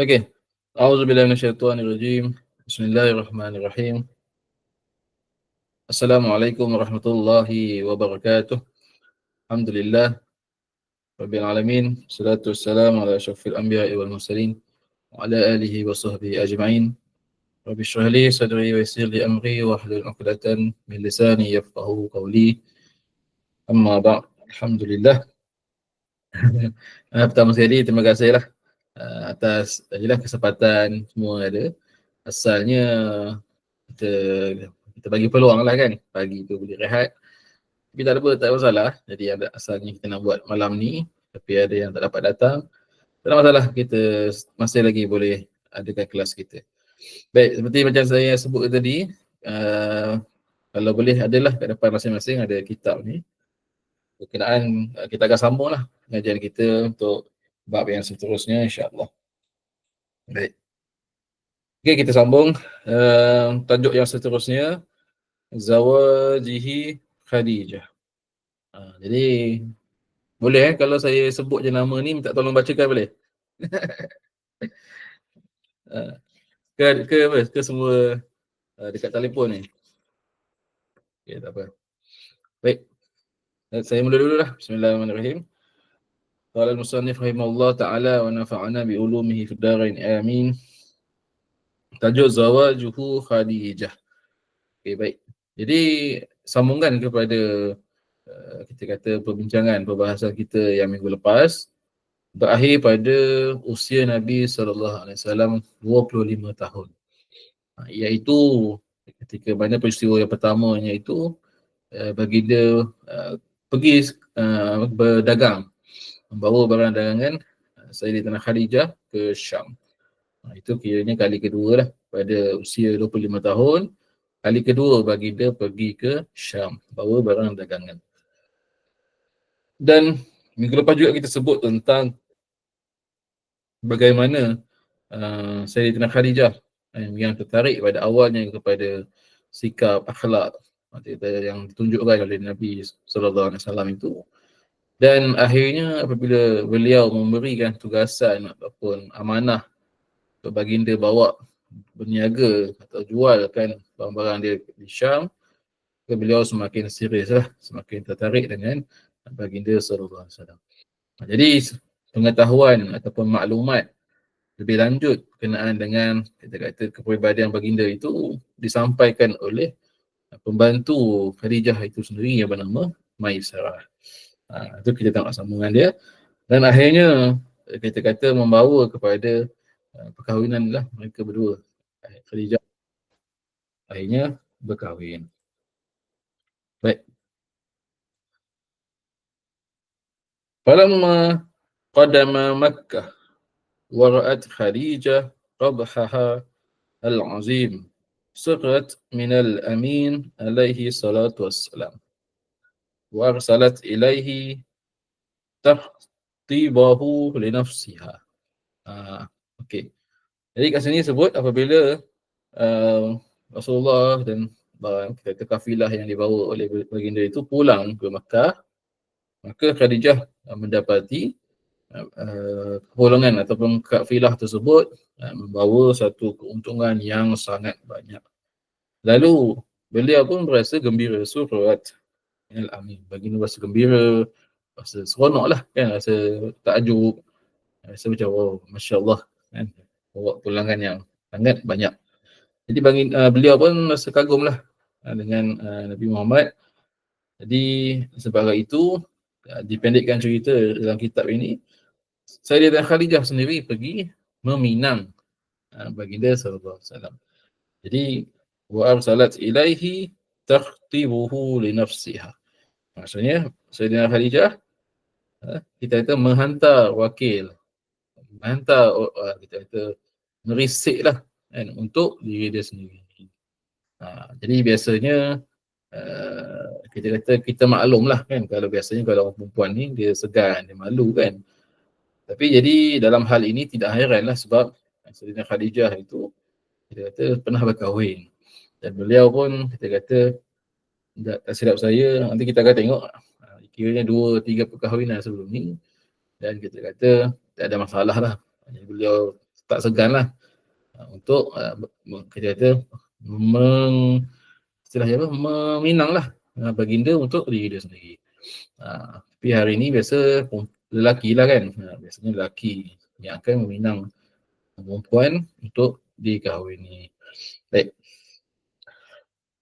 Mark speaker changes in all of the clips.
Speaker 1: Okey. A'udzubillahi minasyaitonirrajim. Bismillahirrahmanirrahim. Assalamualaikum warahmatullahi wabarakatuh. Alhamdulillah rabbil alamin. Wassalatu wassalamu ala asyrafil anbiya'i wal mursalin wa ala alihi wa sahbihi ajma'in. Rabbi shrah li sadri wa yassir li amri wahlul 'uqdatam min lisani yafqahu qawli. Amma ba'd. Alhamdulillah. Pertama sekali terima kasihlah atas kesempatan semua ada. Asalnya kita kita bagi peluang lah kan, pagi tu boleh rehat, tapi tak ada apa, tak ada masalah. Jadi ada asalnya kita nak buat malam ni, tapi ada yang tak dapat datang, tak ada masalah, kita masih lagi boleh adakan kelas kita. Baik, seperti macam saya sebut tadi, kalau boleh adalah kat depan masing-masing ada kitab ni, berkenaan kita akan sambung lah pengajian kita untuk bab yang seterusnya insya-Allah. Baik. Okay, kita sambung tajuk yang seterusnya, Zawajihi Khadijah. Jadi boleh kalau saya sebut je nama ni minta tolong bacakan boleh? Ke semua dekat telefon ni? Okay, tak apa. Baik. Saya mula dulu lah. Bismillahirrahmanirrahim. Qala al-musannif rahimahullah ta'ala wa nafa'ana bi ulumihi fid dharain amin. Tajuk Zawajuhu Khadijah. Okay, baik. Jadi sambungan kepada kita kata perbincangan perbahasan kita yang minggu lepas, berakhir pada usia Nabi SAW 25 tahun. Iaitu ketika mana peristiwa yang pertamanya itu baginda pergi berdagang, membawa barang dagangan Sayyidatina Khadijah ke Syam. Itu kiranya kali kedua lah pada usia 25 tahun. Kali kedua baginda pergi ke Syam, bawa barang dagangan. Dan minggu lepas juga kita sebut tentang bagaimana Sayyidatina Khadijah yang tertarik pada awalnya kepada sikap akhlak yang ditunjukkan oleh Nabi SAW itu, dan akhirnya apabila beliau memberikan tugasan ataupun amanah untuk baginda bawa berniaga atau jualkan barang-barang dia di Syam, beliau semakin serius lah, semakin tertarik dengan baginda SAW. Jadi pengetahuan ataupun maklumat lebih lanjut berkenaan dengan kita kata kepribadian baginda itu disampaikan oleh pembantu Khadijah itu sendiri yang bernama Maisarah. Itu kita tengok sambungan dia, dan akhirnya kita kata membawa kepada perkahwinan lah mereka berdua. Khadijah akhirnya berkahwin. Baik. Falamma qadama Makkah wa ra'at Khadijah qabhaha al-azim sirrat min al-amin alaihi salatu wassalam wa arsalat ilaihi tahtibahu li nafsiha. Okey. Jadi kat sini sebut apabila Rasulullah dan kita kafilah yang dibawa oleh baginda itu pulang ke Makkah, maka Khadijah mendapati golongan ataupun kafilah tersebut membawa satu keuntungan yang sangat banyak. Lalu beliau pun berasa gembira, surrat minal amin. Baginda rasa gembira, rasa seronok lah kan, rasa takjub, rasa macam oh masya-Allah kan, bawa pulangan yang sangat banyak. Jadi beliau pun rasa kagum lah dengan Nabi Muhammad. Jadi sebab itu dipendekkan cerita dalam kitab ini, Sayyidatina Khadijah sendiri pergi meminang baginda sallallahu alaihi wasallam. Jadi wa arsalat ilaihi takhtibuhu li nafsiha. Maksudnya Sayyidatina Khadijah kita kata menghantar wakil, menghantar kita kata merisik lah kan, untuk diri dia sendiri. Jadi biasanya kita kata kita maklum lah kan, kalau biasanya kalau orang perempuan ni dia segan, dia malu kan. Tapi jadi dalam hal ini tidak heran lah sebab Sayyidatina Khadijah itu kita kata pernah berkahwin, dan beliau pun kita kata tak silap saya, nanti kita akan tengok kiranya 2-3 perkahwinan sebelum ni, dan kita kata tak ada masalah lah. Beliau tak seganlah untuk kita kata istilahnya apa, meminanglah baginda untuk diri dia sendiri. Tapi hari ini biasa lelaki lah kan, biasanya lelaki yang akan meminang perempuan untuk dikahwini. Baik.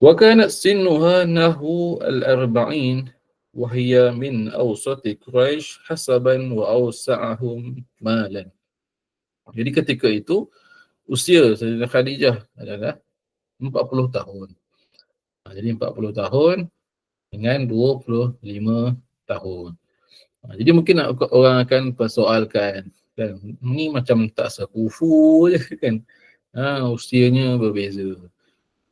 Speaker 1: Wa kanat sinnuha nahu al-arba'in wa hiya min awsati Quraisy hasaban wa awsa'ahum malan. Jadi ketika itu usia Sayyidah Khadijah adalah 40 tahun. Jadi 40 tahun dengan 25 tahun. Jadi mungkin orang akan persoalkan, kan, ni macam tak sekufu je kan. Usianya berbeza.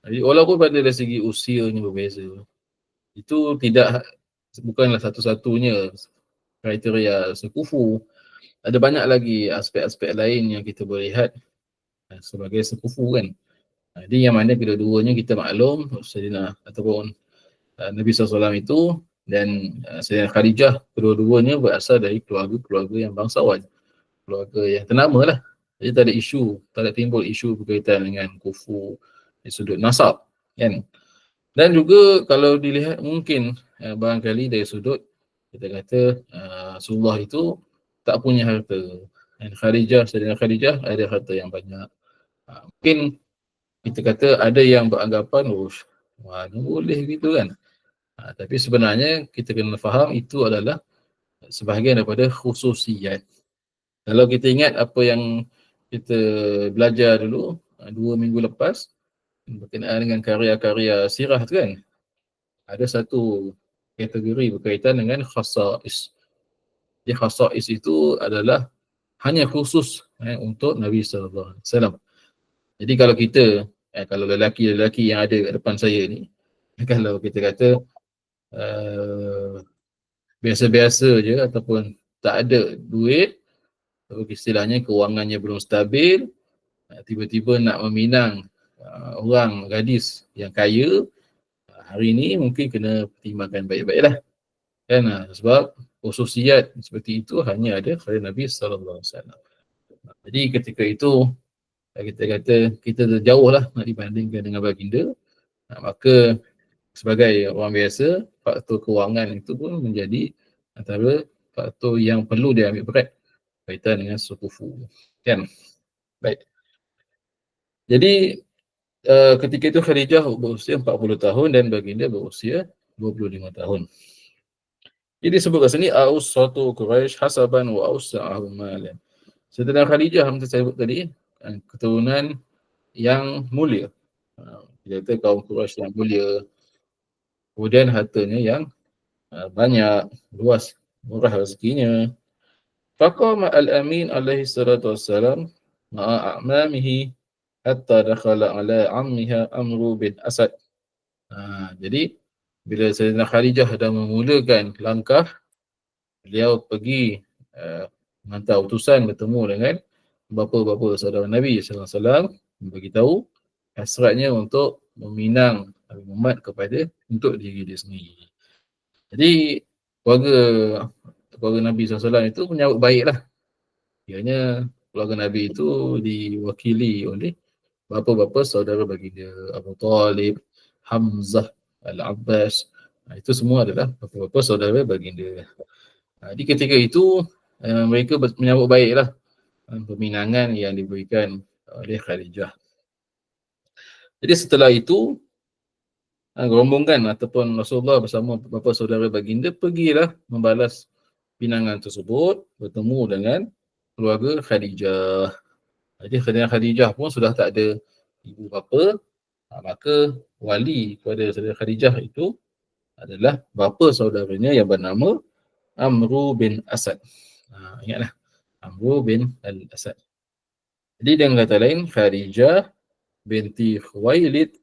Speaker 1: Jadi walaupun pada dari segi usianya berbeza, itu bukanlah satu-satunya kriteria sekufu. Ada banyak lagi aspek-aspek lain yang kita boleh lihat sebagai sekufu kan. Jadi yang mana kedua-duanya kita maklum Sayyidina ataupun Nabi SAW itu dan Sayyidina Khadijah, kedua-duanya berasal dari keluarga-keluarga yang bangsawan, keluarga yang ternama lah. Jadi tak ada timbul isu berkaitan dengan kufu dari sudut nasab kan. Dan juga kalau dilihat mungkin barangkali dari sudut kita kata Rasulullah itu tak punya harta, dan Sayyidina Khadijah ada harta yang banyak. Mungkin kita kata ada yang beranggapan mana boleh gitu kan. Tapi sebenarnya kita kena faham itu adalah sebahagian daripada khususiat. Kalau kita ingat apa yang kita belajar dulu 2 minggu lepas berkenaan dengan karya-karya sirah tu kan, ada satu kategori berkaitan dengan khasa'is. Jadi khasa'is itu adalah hanya khusus untuk Nabi SAW. Jadi kalau kita, kalau lelaki-lelaki yang ada kat depan saya ni, kalau kita kata biasa-biasa je ataupun tak ada duit, atau istilahnya kewangannya belum stabil, tiba-tiba nak meminang orang gadis yang kaya, hari ni mungkin kena pertimbangkan baik-baik lah. Kan? Sebab khususiat seperti itu hanya ada pada Nabi SAW. Jadi ketika itu, kita kata kita jauh lah nak dibandingkan dengan baginda, maka sebagai orang biasa, faktor kewangan itu pun menjadi antara faktor yang perlu diambil berat berkaitan dengan sekufu. Kan? Baik. Jadi ketika itu Khadijah berusia 40 tahun dan baginda berusia 25 tahun. Jadi sebut kat sini Awsatu Quraisy hasaban wa awsa'ahum malan. Setelah Khadijah yang saya sebut tadi, keturunan yang mulia. Dia kata kaum Quraisy yang mulia. Kemudian hartanya yang banyak, luas, murah rezekinya. Faqama al-Amin alaihi salatu wassalam ma'a a'mamihi hatta dakhala ala ammiha Amru bin Asad. Jadi bila Sayyidina Khadijah dah memulakan langkah, beliau pergi menghantar utusan bertemu dengan bapa-bapa saudara Nabi SAW, beritahu hasratnya untuk meminang Nabi Muhammad untuk diri dia sendiri. Jadi keluarga Nabi SAW itu menyambut baiklah. Kiranya keluarga Nabi itu diwakili oleh bapa-bapa saudara baginda Abu Talib, Hamzah, Al-Abbas. Itu semua adalah bapa-bapa saudara baginda. Di ketika itu mereka menyambut baiklah peminangan yang diberikan oleh Khadijah. Jadi setelah itu rombongan ataupun Rasulullah bersama bapa saudara baginda pergilah membalas pinangan tersebut, bertemu dengan keluarga Khadijah. Jadi Khadijah pun sudah tak ada ibu bapa, maka wali kepada saudara Khadijah itu adalah bapa saudaranya yang bernama Amru bin Asad. Ingatlah, Amru bin Al-Asad. Jadi dengan kata lain, Khadijah binti Khuwailid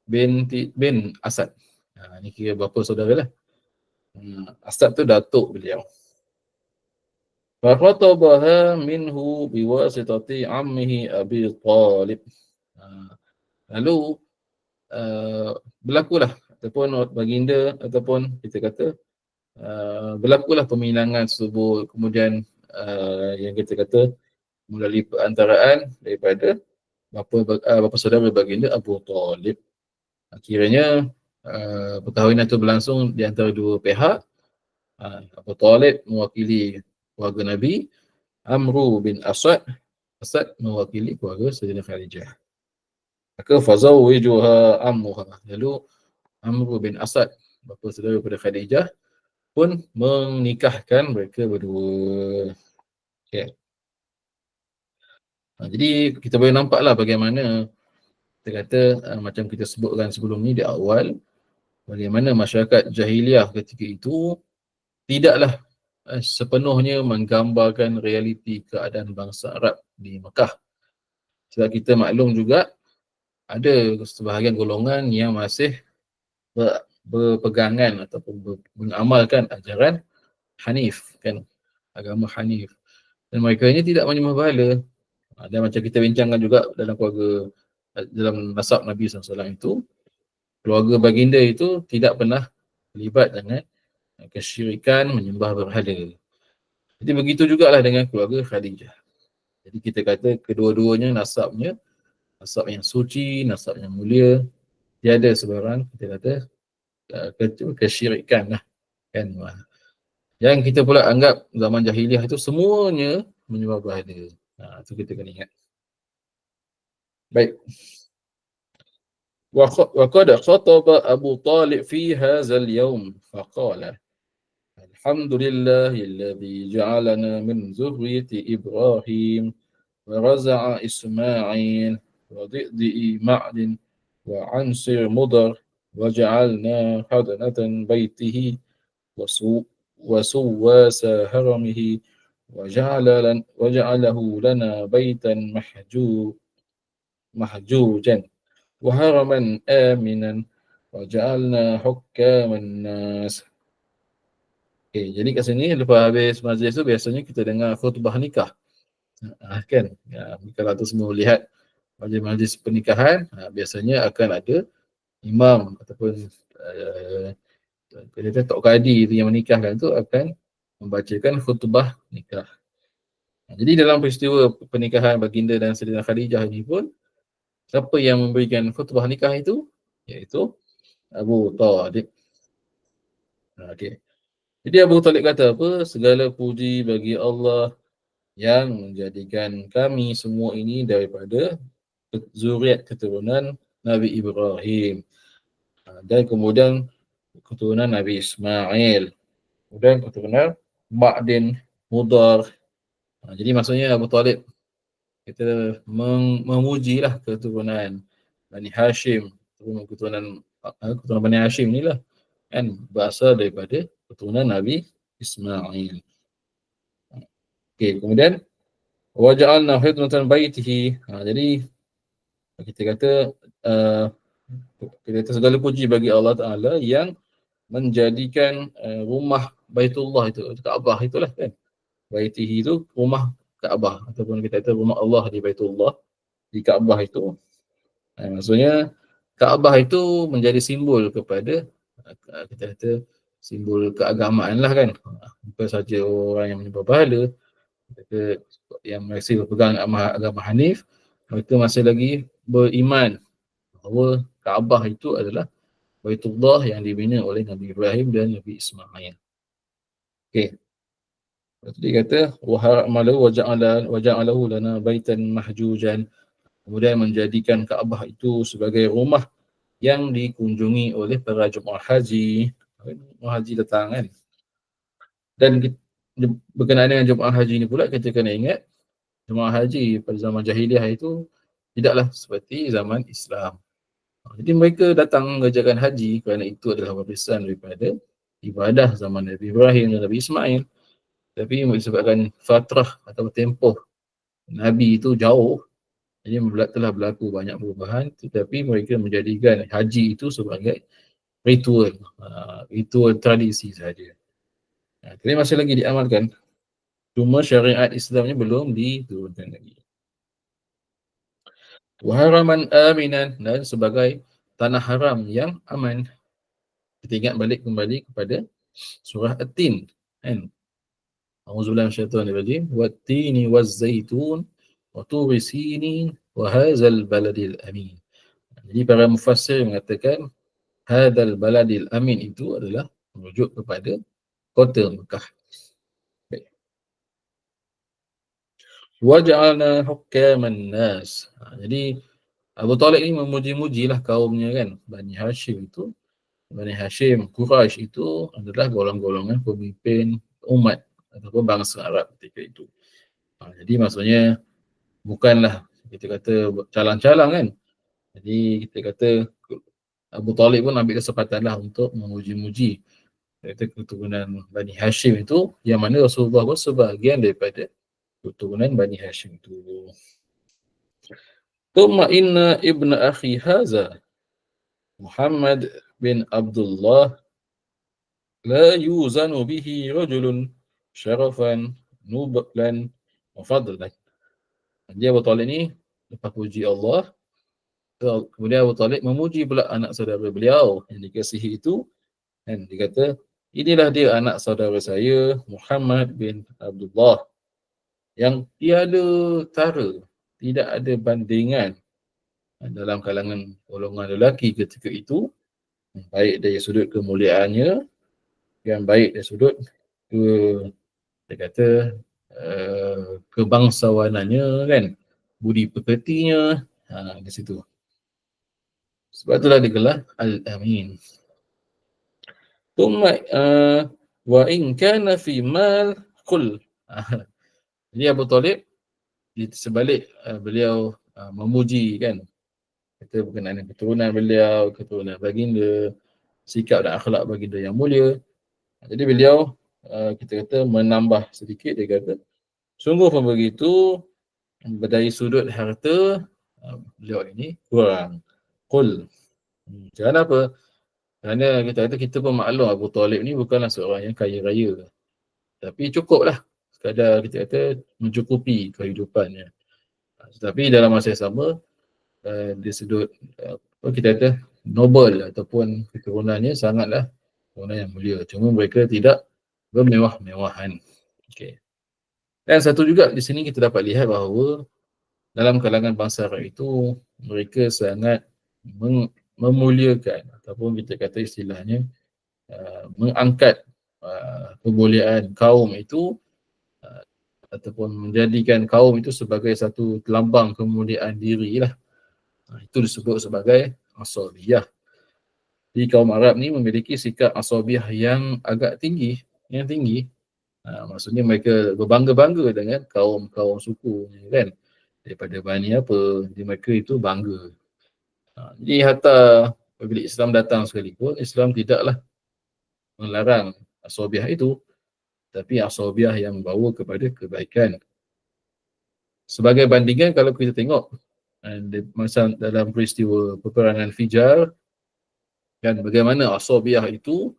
Speaker 1: bin Asad. Ini kira bapa saudara lah. Asad tu datuk beliau. Fakhatabaha minhu biwasitati ammihi Abi Talib. Lalu berlakulah ataupun baginda ataupun kita kata berlakulah peminangan tersebut. Kemudian yang kita kata melalui perantaraan daripada bapa saudara baginda Abu Talib. Akhirnya perkahwinan itu berlangsung di antara dua pihak. Abu Talib mewakili keluarga Nabi, Amru bin Asad mewakili keluarga Sayyidina Khadijah. Maka fazawwijuha ammuha. Lalu Amru bin Asad, bapa saudara pada Khadijah, pun menikahkan mereka berdua. Okay. Jadi kita boleh nampaklah bagaimana kita kata macam kita sebutkan sebelum ni di awal, bagaimana masyarakat jahiliah ketika itu tidaklah sepenuhnya menggambarkan realiti keadaan bangsa Arab di Mekah. Sebab kita maklum juga ada sebahagian golongan yang masih berpegangan ataupun mengamalkan ajaran Hanif, kan, agama Hanif. Dan mereka ini tidak menyembah berhala. Dan macam kita bincangkan juga dalam keluarga, dalam nasab Nabi SAW itu, keluarga baginda itu tidak pernah terlibat dengan kesyirikan menyembah berhala. Jadi begitu jugalah dengan keluarga Khadijah. Jadi kita kata kedua-duanya nasab yang suci, nasab yang mulia, tiada sebarang kita kata kesyirikan lah, kan. Yang kita pula anggap zaman jahiliah itu semuanya menyembah berhala. Itu kita kena ingat. Baik. وقد خطب أبو طالب في هذا اليوم فقال الحمد لله الذي جعلنا من ذرية إبراهيم ورزع إسماعيل وضئضئ معد وعنصر مضر وجعلنا حضنة بيته وسواس هرمه وجعله لنا بيتا محجوجا وهرما آمنا وجعلنا حكام الناس. Okay, jadi kat sini lepas habis majlis tu biasanya kita dengar khutbah nikah. Kan? Kalau tu semua lihat majlis pernikahan, biasanya akan ada imam ataupun Tok Kadi tu yang menikahkan tu akan membacakan khutbah nikah. Jadi dalam peristiwa pernikahan baginda dan Sayyidina Khadijah ini pun, siapa yang memberikan khutbah nikah itu? Iaitu Abu Talib. Okay. Jadi Abu Talib kata apa? Segala puji bagi Allah yang menjadikan kami semua ini daripada zuriat keturunan Nabi Ibrahim. Dan kemudian keturunan Nabi Ismail. Kemudian keturunan Ma'din Mudar. Jadi maksudnya Abu Talib kita memujilah keturunan Bani Hashim, keturunan Bani Hashim inilah kan berasal daripada keturunan Nabi Ismail. Okey, kemudian waja'alna hidnatan baitihi. Jadi kita kata kita kata segala puji bagi Allah Taala yang menjadikan rumah Baitullah itu, Kaabah itulah kan. Baitihi itu rumah Kaabah ataupun kita kata rumah Allah di Baitullah, di Kaabah itu. Maksudnya Kaabah itu menjadi simbol kepada kita kata simbol keagamaan lah kan. Bukan saja orang yang menyembah berhala, kita yang masih berpegang agama Hanif, mereka masih lagi beriman bahawa Kaabah itu adalah Baitullah yang dibina oleh Nabi Ibrahim dan Nabi Ismail. Okey. Lepas dia kata wa ja'alahu lana baitan mahjujan. Kemudian menjadikan Kaabah itu sebagai rumah yang dikunjungi oleh para jemaah haji. Jemaah haji datang kan. Dan berkenaan dengan jemaah haji ini pula kita kena ingat jemaah haji pada zaman jahiliah itu tidaklah seperti zaman Islam. Jadi mereka datang mengerjakan haji kerana itu adalah warisan daripada ibadah zaman Nabi Ibrahim dan Nabi Ismail. Tapi disebabkan fatrah atau tempoh Nabi itu jauh, jadi telah berlaku banyak perubahan, tetapi mereka menjadikan haji itu sebagai ritual, ritual tradisi sahaja. Jadi masih lagi diamalkan, cuma syariat Islamnya belum diturunkan lagi. Waharaman aminan, dan sebagai tanah haram yang aman. Kita ingat balik kembali kepada surah At-Tin kan. A'udzubillahi minasyaitonir rajim. Wat-tini waz-zaitun wa turi sinin wa hadzal baladil amin. Jadi para mufassir mengatakan hadzal baladil amin itu adalah merujuk kepada kota Mekah. Baik. Waja'alna hukaman nas. Jadi Abu Talib ni memuji-mujilah kaumnya kan. Bani Hashim itu, Bani Hashim, Quraisy itu adalah golongan-golongan pemimpin umat ataupun bangsa Arab ketika itu. Jadi maksudnya bukanlah kita kata calang-calang kan. Jadi kita kata Abu Talib pun ambil kesempatanlah untuk memuji-muji kata keturunan Bani Hashim itu, yang mana Rasulullah pun sebahagian daripada keturunan Bani Hashim itu. Thumma inna ibn akhi haza Muhammad bin Abdullah la yuzanu bihi rajulun syarafan nublan wa fadlan. Dia Abu Talib ni lepas puji Allah, kemudian Abu Talib memuji pula anak saudara beliau yang dikasihi itu, dan dia kata, inilah dia anak saudara saya Muhammad bin Abdullah yang tiada tara, tidak ada bandingan dalam kalangan golongan lelaki ketika itu, baik dari sudut kemuliaannya, yang baik dari sudut ke, dia kata, kebangsawanannya kan, budi pekertinya, di situ. Sebab itulah digelar Al-Amin. Tumma wa in kana fi mal qul. Jadi Abu Talib di sebalik beliau memuji kan, kata berkenaan dengan keturunan beliau, keturunan baginda, sikap dan akhlak baginda yang mulia. Jadi beliau kita kata menambah sedikit, dia kata sungguh pun begitu, dari sudut harta beliau ini kurang. Qul. Kenapa? Kerana kita kata kita pun maklum Abu Talib ni bukanlah seorang yang kaya raya, tapi cukuplah sekadar kita kata mencukupi kehidupannya. Tetapi dalam masa yang sama, di sudut kita kata noble ataupun keturunannya sangatlah keturunan yang mulia. Cuma mereka tidak bermewah-mewahan. Okay. Dan satu juga di sini kita dapat lihat bahawa dalam kalangan bangsa Arab itu mereka sangat memuliakan ataupun kita kata istilahnya mengangkat kemuliaan kaum itu ataupun menjadikan kaum itu sebagai satu lambang kemuliaan diri lah. Itu disebut sebagai asabiyah. Jadi kaum Arab ni memiliki sikap asabiyah yang agak tinggi, yang tinggi. Maksudnya mereka berbangga-bangga dengan kaum-kaum suku kan. Daripada Bani apa, jadi mereka itu bangga. Jadi hatta apabila Islam datang sekalipun, Islam tidaklah melarang asabiyah itu, tapi asabiyah yang membawa kepada kebaikan. Sebagai bandingan, kalau kita tengok masa dalam peristiwa peperangan Fijar, dan bagaimana asabiyah itu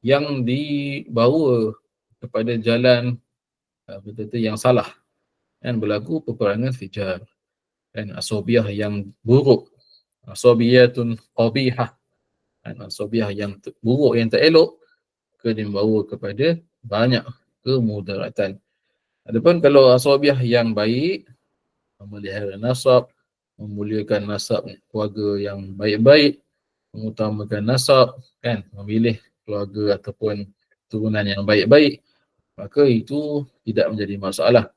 Speaker 1: yang dibawa kepada jalan betul-betul yang salah, dan berlaku peperangan Fijar. Dan asabiyah yang buruk, asabiyatun qabihah, dan asabiyah yang buruk, yang tak elok, membawa kepada banyak kemudaratan. Adapun kalau asabiyah yang baik, memelihara nasab, memuliakan nasab keluarga yang baik-baik, mengutamakan nasab kan, memilih keluarga ataupun turunan yang baik-baik, maka itu tidak menjadi masalah.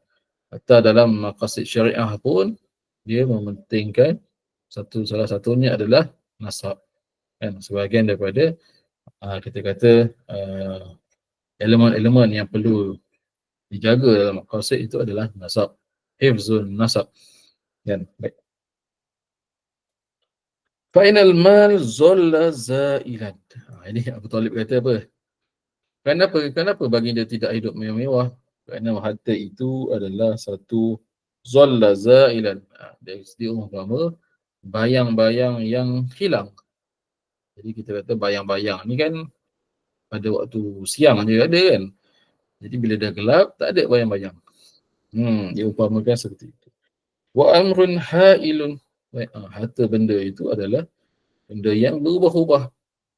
Speaker 1: Hatta dalam maqasid syariah pun dia mementingkan salah satunya adalah nasab kan, sebahagian daripada kita kata elemen-elemen yang perlu dijaga dalam maqasid itu adalah nasab, hifzun nasab kan. Baik. Fa'inal mal zalla zailan. Ini Abu Talib kata apa? Kenapa baginda tidak hidup mewah-mewah? Kerana harta itu adalah satu zalla zailan. Dari segi umpama bayang-bayang yang hilang. Jadi kita kata bayang-bayang ni kan pada waktu siang je ada kan. Jadi bila dah gelap tak ada bayang-bayang. Dia umpamakan seperti itu. Wa amrun hailun. Harta benda itu adalah benda yang berubah-ubah.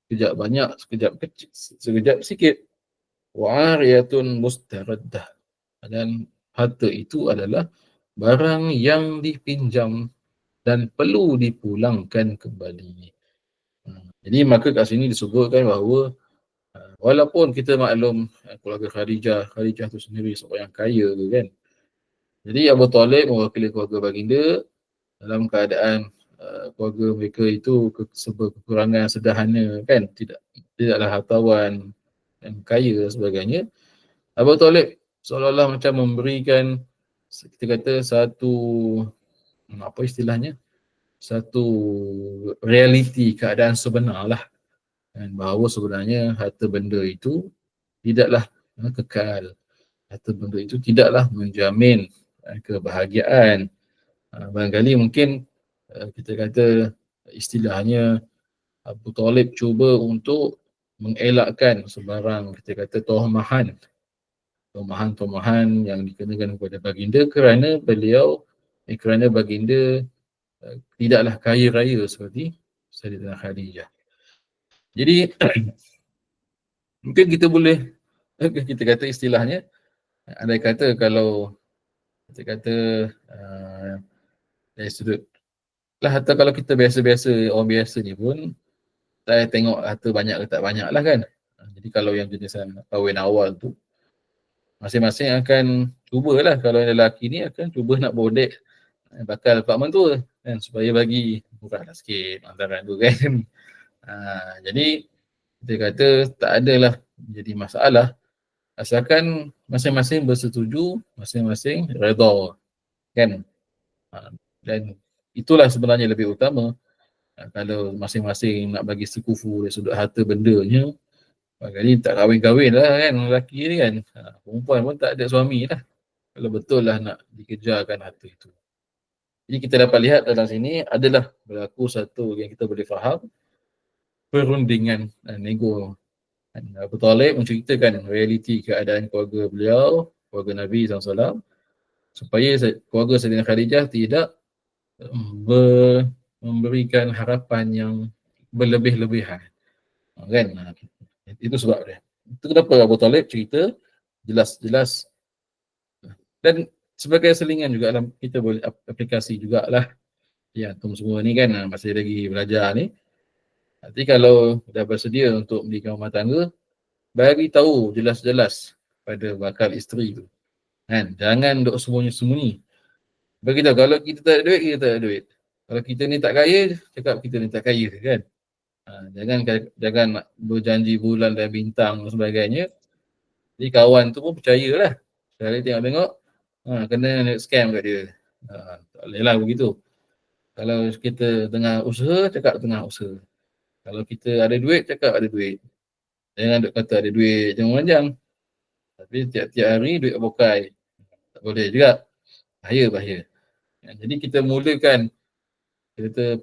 Speaker 1: Sekejap banyak, sekejap kecil, sekejap sikit. Wa ariyatun mustaraddah. Dan harta itu adalah barang yang dipinjam dan perlu dipulangkan kembali. Jadi maka kat sini disebutkan bahawa walaupun kita maklum keluarga Khadijah tu sendiri seorang yang kaya tu kan. Jadi Abu Talib mewakili keluarga baginda dalam keadaan keluarga mereka itu serba kekurangan sederhana kan, tidaklah hartawan dan kaya dan sebagainya. Abu Talib seolah-olah macam memberikan, kita kata, satu apa istilahnya, satu realiti keadaan sebenar lah, dan bahawa sebenarnya harta benda itu tidaklah kekal, harta benda itu tidaklah menjamin kebahagiaan. Barangkali mungkin kita kata istilahnya Abu Talib cuba untuk mengelakkan sebarang, kita kata, tomahan yang dikenakan kepada baginda kerana kerana baginda tidaklah kaya raya seperti Sayyidatina Khadijah. Jadi mungkin kita boleh kita kata istilahnya, andai kata kalau kita kata dari sudut lah, atau kalau kita biasa-biasa, orang biasa ni pun saya tengok harta banyak ke tak banyak lah kan. Jadi kalau yang jenisan kahwin awal tu, masing-masing akan cubalah, kalau yang lelaki ni akan cuba nak bodek bakal pak mentua kan, supaya bagi murah lah sikit antara tu kan. Jadi kita kata tak adalah jadi masalah asalkan masing-masing bersetuju, masing-masing redha kan. Dan itulah sebenarnya lebih utama. Kalau masing-masing nak bagi sekufu dari sudut harta bendanya, kali tak kahwin-kahwin lah kan lelaki ni kan. Perempuan pun tak ada suami lah kalau betul lah nak dikejarkan harta itu. Jadi kita dapat lihat dalam sini adalah berlaku satu yang kita boleh faham, perundingan dan nego. Abu Talib menceritakan realiti keadaan keluarga beliau, keluarga Nabi SAW, supaya keluarga Sayyidina Khadijah tidak memberikan harapan yang berlebih-lebihan. Kan? Itu sebab dia. Itu kenapa Abu Talib cerita jelas-jelas. Dan sebagai selingan juga dalam, kita boleh aplikasi jugalah. Ya, antum semua ni kan masih lagi belajar ni. Nanti kalau dah bersedia untuk mendirikan rumah tangga, bagi tahu jelas-jelas pada bakal isteri tu. Kan? Jangan duk sembunyi-sembunyi. Bagi tahu kalau kita tak ada duit, kita tak ada duit. Kalau kita ni tak kaya, cakap kita ni tak kaya kan. Jangan nak berjanji bulan dan bintang dan sebagainya. Jadi kawan tu pun percayalah. Sekali tengok-tengok, kena scam kat dia. Tak boleh lah begitu. Kalau kita tengah usaha, cakap tengah usaha. Kalau kita ada duit, cakap ada duit. Jangan duk kata ada duit, jangan panjang. Tapi tiap-tiap hari duit abokai. Tak boleh juga. Bahaya. Jadi kita mulakan kita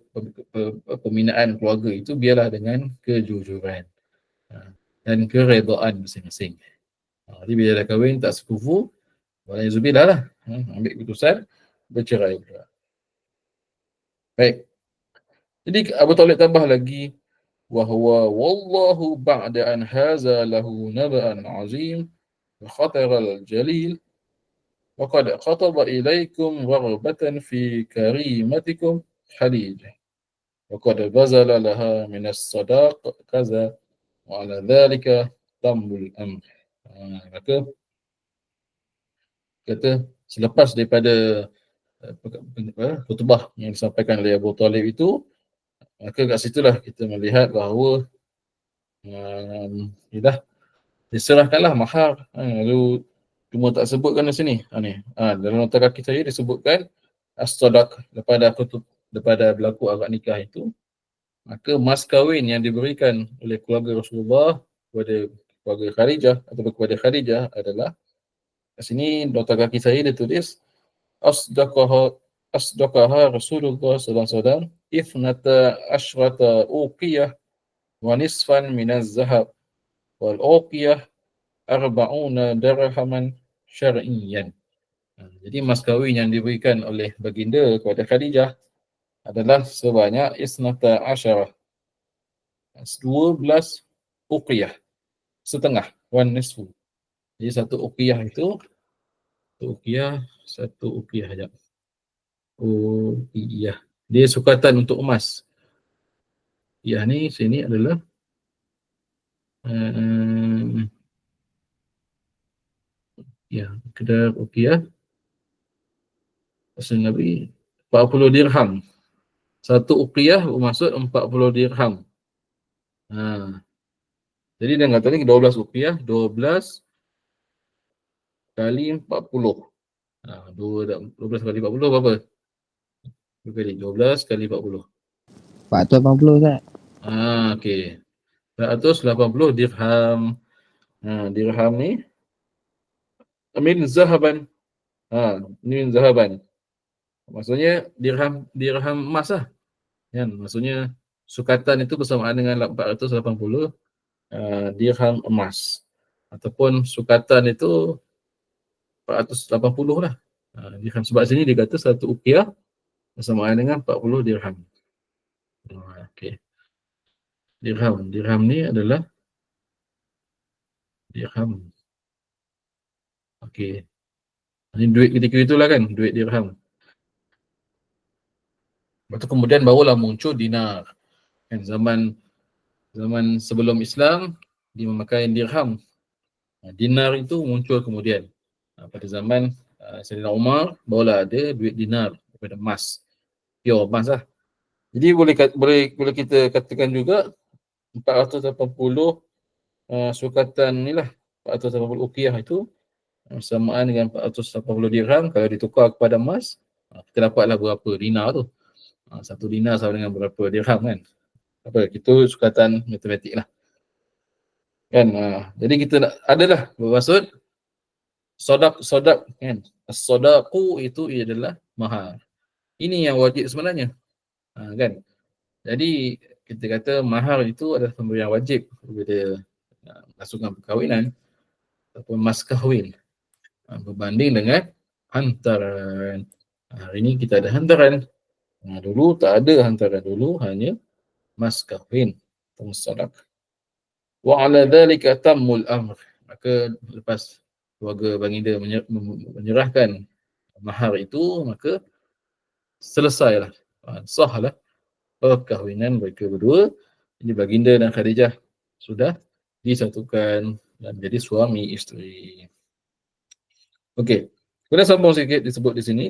Speaker 1: pembinaan keluarga itu biarlah dengan kejujuran dan keredaan masing-masing. Jadi bila dah kahwin tak sekufu, walaizubillah lah, ambil keputusan bercerai pula. Baik. Jadi Abu Talib tambah lagi, wahwa wallahu ba'da an haza lahu naba'an azim wa khataral jalil wa qad khataba ilaikum raghbatan fi karimatikum Khadijah wa qad bazala laha minas sadaq kaza wa ala dhalika tambul amr. Maka kata selepas daripada khutbah yang disampaikan oleh Abu Talib itu, maka kat situlah kita melihat bahawa diserahkanlah mahar. Lalu cuma tak sebutkan di sini. Dalam nota kaki saya disebutkan as-sadaq daripada berlaku akad nikah itu, maka mas kahwin yang diberikan oleh keluarga Rasulullah kepada keluarga Khadijah atau kepada Khadijah adalah, kat sini nota kaki saya ditulis asdaqaha Rasulullah sallallahu alaihi wasallam ifnata asyrata uqiyah wa nisfan minaz zahab wal uqiyah arba'una dirhaman syar'iyyan. Jadi mas kahwin yang diberikan oleh baginda kepada Khadijah adalah sebanyak isnata asyarah, 12 uqiyah, setengah, wan nisfu. Jadi satu uqiyah itu, satu uqiyah saja. Uqiyah. Dia sukatan untuk emas. Uqiyah ni sini adalah ya, kedar Uqiyah Rasul Nabi 40 dirham. Satu Uqiyah bermaksud 40 dirham. Ha. Jadi dia kata ni 12 Uqiyah, 12 kali 40. Ha, 12 kali 40 berapa? 12 kali 40.
Speaker 2: 480 Ustaz.
Speaker 1: Okey. 180 dirham. Dirham ni min zahaban. Min zahaban. Maksudnya dirham emas lah. Kan? Maksudnya sukatan itu bersamaan dengan 480 dirham emas. Ataupun sukatan itu 480 lah. Dirham. Sebab sini dia kata satu uqiyah bersamaan dengan 40 dirham. Okey. Dirham. Dirham ni adalah dirham. Okey. Ini duit ketika itulah kan, duit dirham. Lepas tu kemudian barulah muncul dinar. Kan zaman sebelum Islam dia memakai dirham. Dinar itu muncul kemudian. Pada zaman Sayyidina Umar barulah ada duit dinar daripada emas. Pure emas lah. Jadi boleh kita katakan juga 480 sukatan ni lah, 480 uqiyah itu samaan dengan 480 dirham. Kalau ditukar kepada emas, kita dapatlah berapa dinar tu. Satu dinar sama dengan berapa dirham kan. Itu sukatan matematik lah. Kan, jadi kita adalah bermaksud sodak kan. As-sadaqu itu adalah mahar. Ini yang wajib sebenarnya. Kan. Jadi kita kata mahar itu adalah pemberian wajib kepada pasukan perkahwinan ataupun mas kahwin berbanding dengan hantaran. Hari ini kita ada hantaran. Dulu tak ada hantaran, dulu hanya mas kahwin atau musadaq. Wa ala dhalika tammul amr. Maka lepas keluarga baginda menyerahkan mahar itu, maka selesailah, sahlah perkahwinan mereka berdua. Ini baginda dan Khadijah sudah disatukan dan menjadi suami isteri. Okey. Kemudian sambung sikit disebut di sini.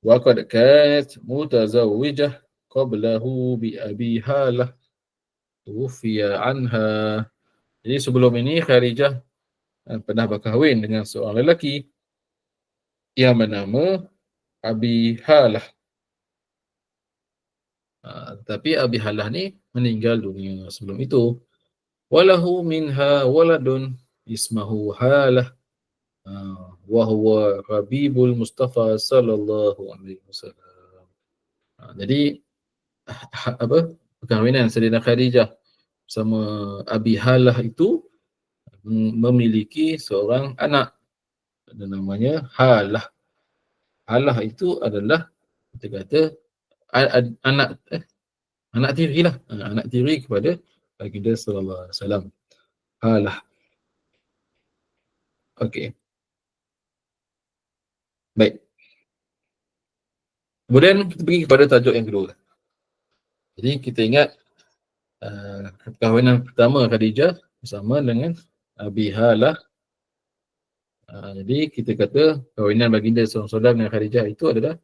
Speaker 1: Wa qad kanat mutazawwijah qablahu bi Abi Halah tufiya anha. Jadi sebelum ini Khadijah pernah berkahwin dengan seorang lelaki yang bernama Abi Halah. Tapi Abi Halah ni meninggal dunia sebelum itu. Walahu minha waladun ismahu Halah wa huwa Habibul Mustafa sallallahu alaihi wasallam. Jadi perkahwinan Sayyidina Khadijah sama Abi Halah itu memiliki seorang anak, ada namanya Halah. Halah itu adalah kita kata anak tiri lah, anak tiri kepada baginda sallallahu alaihi wasallam. Halah. Okey. Baik. Kemudian kita pergi kepada tajuk yang kedua. Jadi kita ingat perkahwinan pertama Khadijah bersama dengan Abi Halah. Jadi kita kata perkahwinan baginda sallallahu alaihi wasallam dengan Khadijah itu adalah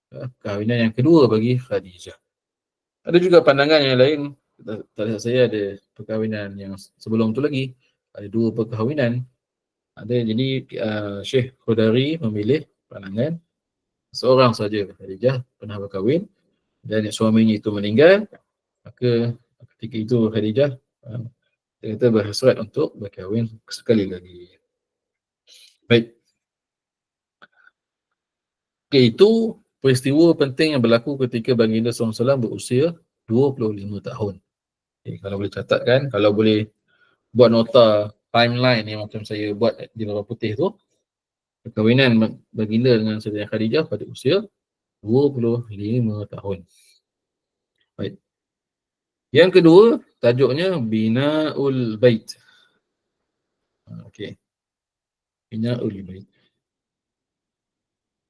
Speaker 1: perkahwinan yang kedua bagi Khadijah. Ada juga pandangan yang lain. Tadi saya ada perkahwinan yang sebelum tu lagi, ada dua perkahwinan. Jadi Syekh Khudari memilih pandangan seorang saja Khadijah pernah berkahwin dan suaminya itu meninggal, maka ketika itu Khadijah kata berhasrat untuk berkahwin sekali lagi. Baik. Itu peristiwa penting yang berlaku ketika baginda SAW berusia 25 tahun. Kalau boleh catatkan, kalau boleh buat nota timeline yang macam saya buat di bawah putih tu, perkahwinan baginda dengan Sayyidah Khadijah pada usia 25 tahun. Baik. Yang kedua, tajuknya Bina'ul Bait. Okey. Bina'ul Bait.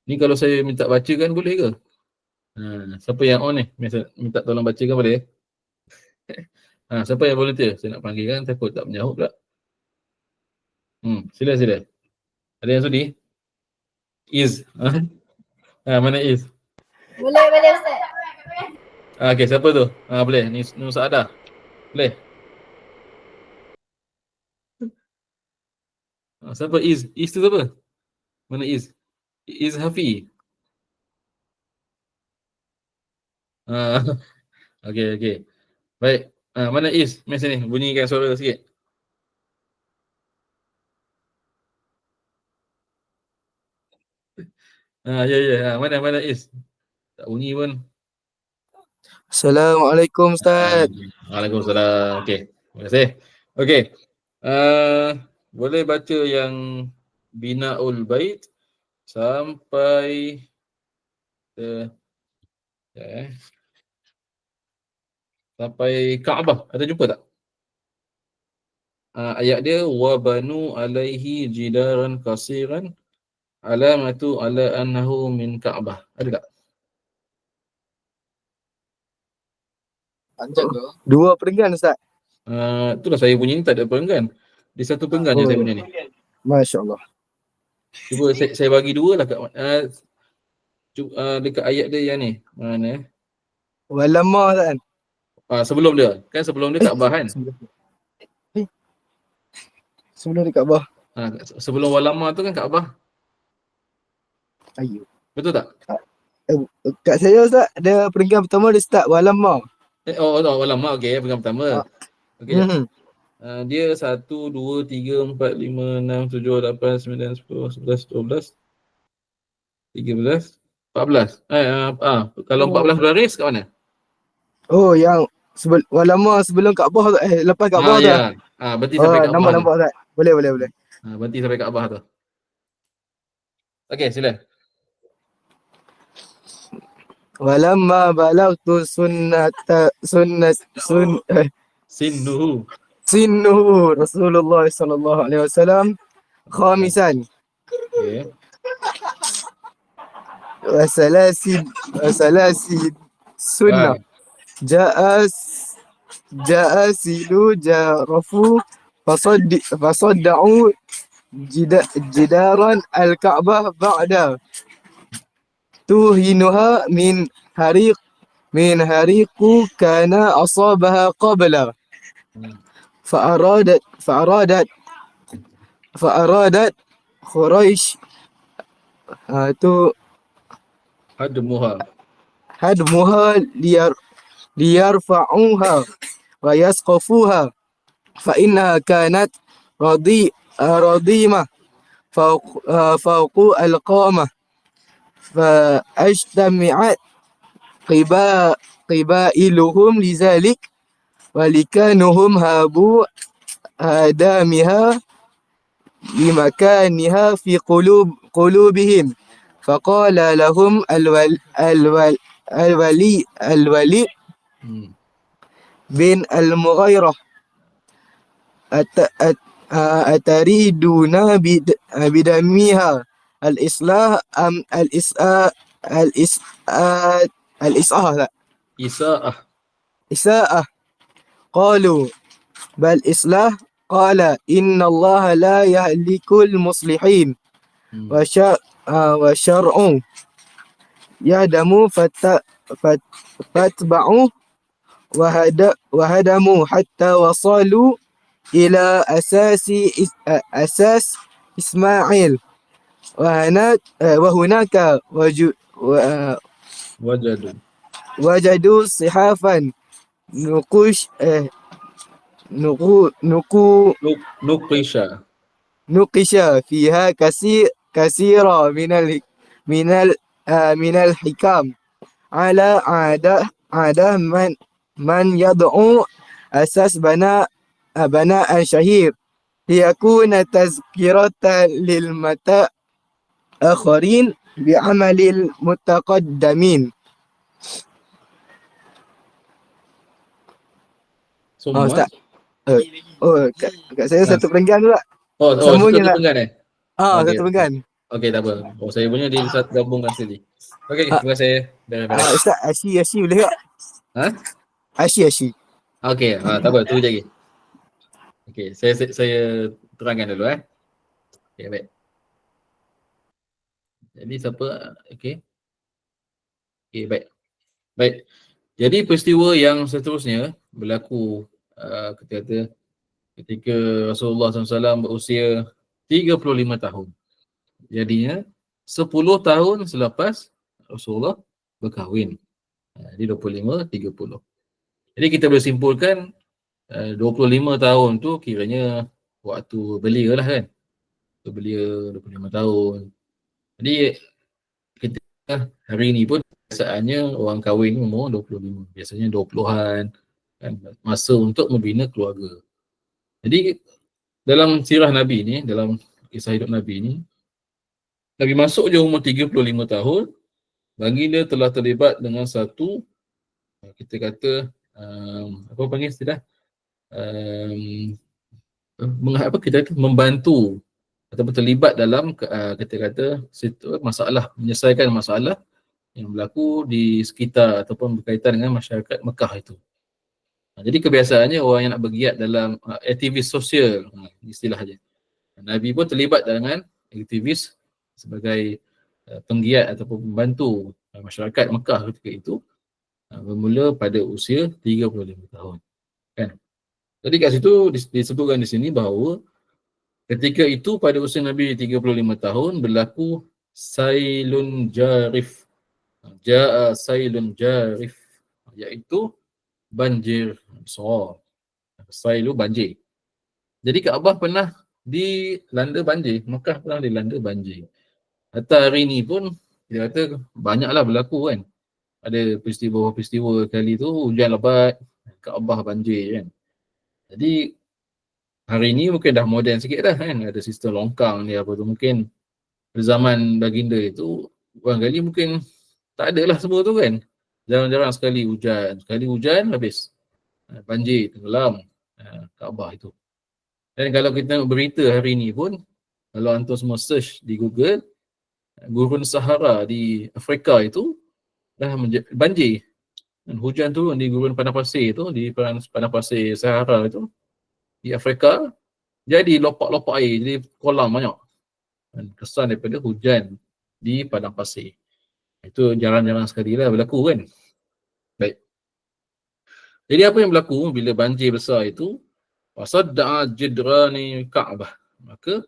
Speaker 1: Ni kalau saya minta bacakan boleh ke? Siapa yang on ni? Minta tolong bacakan boleh? Siapa yang volunteer? Saya nak panggil kan, takut tak menjawab pula. Sila. Ada yang sudi? Is. Mana Is?
Speaker 3: Boleh Ustaz.
Speaker 1: Okey, siapa tu? Boleh. Ni Saadah. Boleh. Siapa Is? Is tu siapa? Mana Is? Is Hafi. Okey. Baik. Mana Is? Mari sini, bunyikan suara sikit. Ya. Mana Is? Tak bunyi pun.
Speaker 2: Assalamualaikum Ustaz.
Speaker 1: Waalaikumsalam. Okey. Terima kasih. Okey. Boleh baca yang Binaul Bait sampai sampai Kaabah. Ada jumpa tak? Ayat dia wa banu alaihi jidaran kasiran alamatu ala annahu min Kaabah. Ada tak?
Speaker 2: Panjang tu. Dua perenggan Ustaz.
Speaker 1: Itulah saya punya ni tak ada perenggan. Di satu perenggan je saya punya ni.
Speaker 2: Masya-Allah.
Speaker 1: Cuba saya bagi dua lah kat dekat ayat dia yang ni. Mana?
Speaker 2: Walamma Ustaz kan?
Speaker 1: Sebelum dia. Kan sebelum dia Kaabah kan?
Speaker 2: Sebelum dekat bawah.
Speaker 1: Sebelum walama tu kan Kaabah.
Speaker 2: Ayuh.
Speaker 1: Betul tak?
Speaker 2: Kat saya Ustaz, dia perenggan pertama dia start walamma.
Speaker 1: Walama. Okey, perenggan pertama. Okey. Dia 1, 2, 3, 4, 5, 6, 7, 8, 9, 10, 11, 12, 13, 14. Kalau 14 baris kat mana?
Speaker 2: Oh, yang walamma sebelum Kaabah tu, lepas Kaabah tu.
Speaker 1: Ya. Berarti sampai Kaabah.
Speaker 2: Nampak Ustaz. Boleh.
Speaker 1: Berarti sampai Kaabah tu. Okey, sila.
Speaker 2: Walamma balagtu sinnuhu Rasulullah sallallahu alaihi wasallam khamisan.
Speaker 1: Okey.
Speaker 2: Wasalasid sunnah. Ja'a silu jarafu fasadda'u jidaran al-Ka'bah ba'da tuhinuha min hariqu kana asabaha qabla fa'aradat Quraisy tu hadmuha liyarfa'uha wa yasqafuha fa innaha kanat radimah fawqu al-qamah fa ajtami'at qibailuhum lizalik walikanuhum habu adamiha limakaniha fi qulubihim faqala lahum al-wali bin al-Mughirah atariduna bidamiha al-islah am al-isa'ah qalu bal islah qala inna Allah la yahlikul muslihin wa syar'u yahdamu fatba'u wa hadamu hatta wasalu ila asas Ismail wa hunaka wajadu sihafan nuqisha fiha kasira minal hikam ala ada man yad'u asas bana al-shahir liyakuna tazkiratan lil mata akharin bi'amalil mutaqaddamin. Ustaz. Kat saya satu perenggan tu tak?
Speaker 1: Satu perenggan
Speaker 2: satu perenggan.
Speaker 1: Okey, tak apa. Oh, saya punya dia gabungkan sekali. Okey, terima kasih. Beres.
Speaker 2: Ustaz, IC boleh tak?
Speaker 1: Ha?
Speaker 2: IC.
Speaker 1: Okey, tak apa, tunggu je lagi. Okey, saya terangkan dulu Okey, baik. Jadi siapa? Okey. Okey, baik. Baik. Jadi peristiwa yang seterusnya berlaku ketika Rasulullah SAW berusia 35 tahun. Jadinya 10 tahun selepas Rasulullah berkahwin. Jadi 25, 30. Jadi kita boleh simpulkan 25 tahun tu kiranya waktu belia lah kan. Waktu belia 25 tahun. Jadi kita hari ni pun biasaanya orang kahwin umur 25. Biasanya 20-an kan, masa untuk membina keluarga. Jadi dalam sirah Nabi ni, dalam kisah hidup Nabi ni, Nabi masuk je umur 35 tahun, baginda telah terlibat dengan satu, kita kata, apa panggil istilah? Kita kata membantu ataupun terlibat dalam kita kata masalah, menyelesaikan masalah yang berlaku di sekitar ataupun berkaitan dengan masyarakat Mekah itu. Jadi kebiasaannya orang yang nak bergiat dalam aktivis sosial, istilah je. Nabi pun terlibat dengan aktivis sebagai penggiat ataupun pembantu masyarakat Mekah ketika itu, bermula pada usia 35 tahun. Kan? Jadi kat situ disebutkan di sini bahawa ketika itu pada usia Nabi 35 tahun berlaku Sailun Jarif. Ja'a Sailun Jarif, iaitu banjir besar. Sailu banjir. Jadi Kaabah pernah dilanda banjir, Mekah pernah dilanda banjir. Hatta hari ni pun kita kata banyaklah berlaku kan. Ada peristiwa-peristiwa kali tu hujan lebat, Kaabah banjir kan. Jadi hari ni mungkin dah moden sikit dah kan, ada sistem longkang ni apa tu, mungkin pada zaman baginda itu barangkali mungkin tak ada lah semua tu kan. Jarang-jarang sekali hujan habis banjir, tenggelam Kaabah itu. Dan kalau kita nak berita hari ni pun, kalau antum semua search di Google, gurun Sahara di Afrika itu dah banjir. Dan hujan turun di gurun padang pasir itu, di padang pasir Sahara itu, di Afrika, jadi lopak-lopak air, jadi kolam banyak. Dan kesan daripada hujan di padang pasir. Itu jarang-jarang sekali lah berlaku kan. Baik. Jadi apa yang berlaku bila banjir besar itu? Wasadda'a jidrani Ka'bah. Maka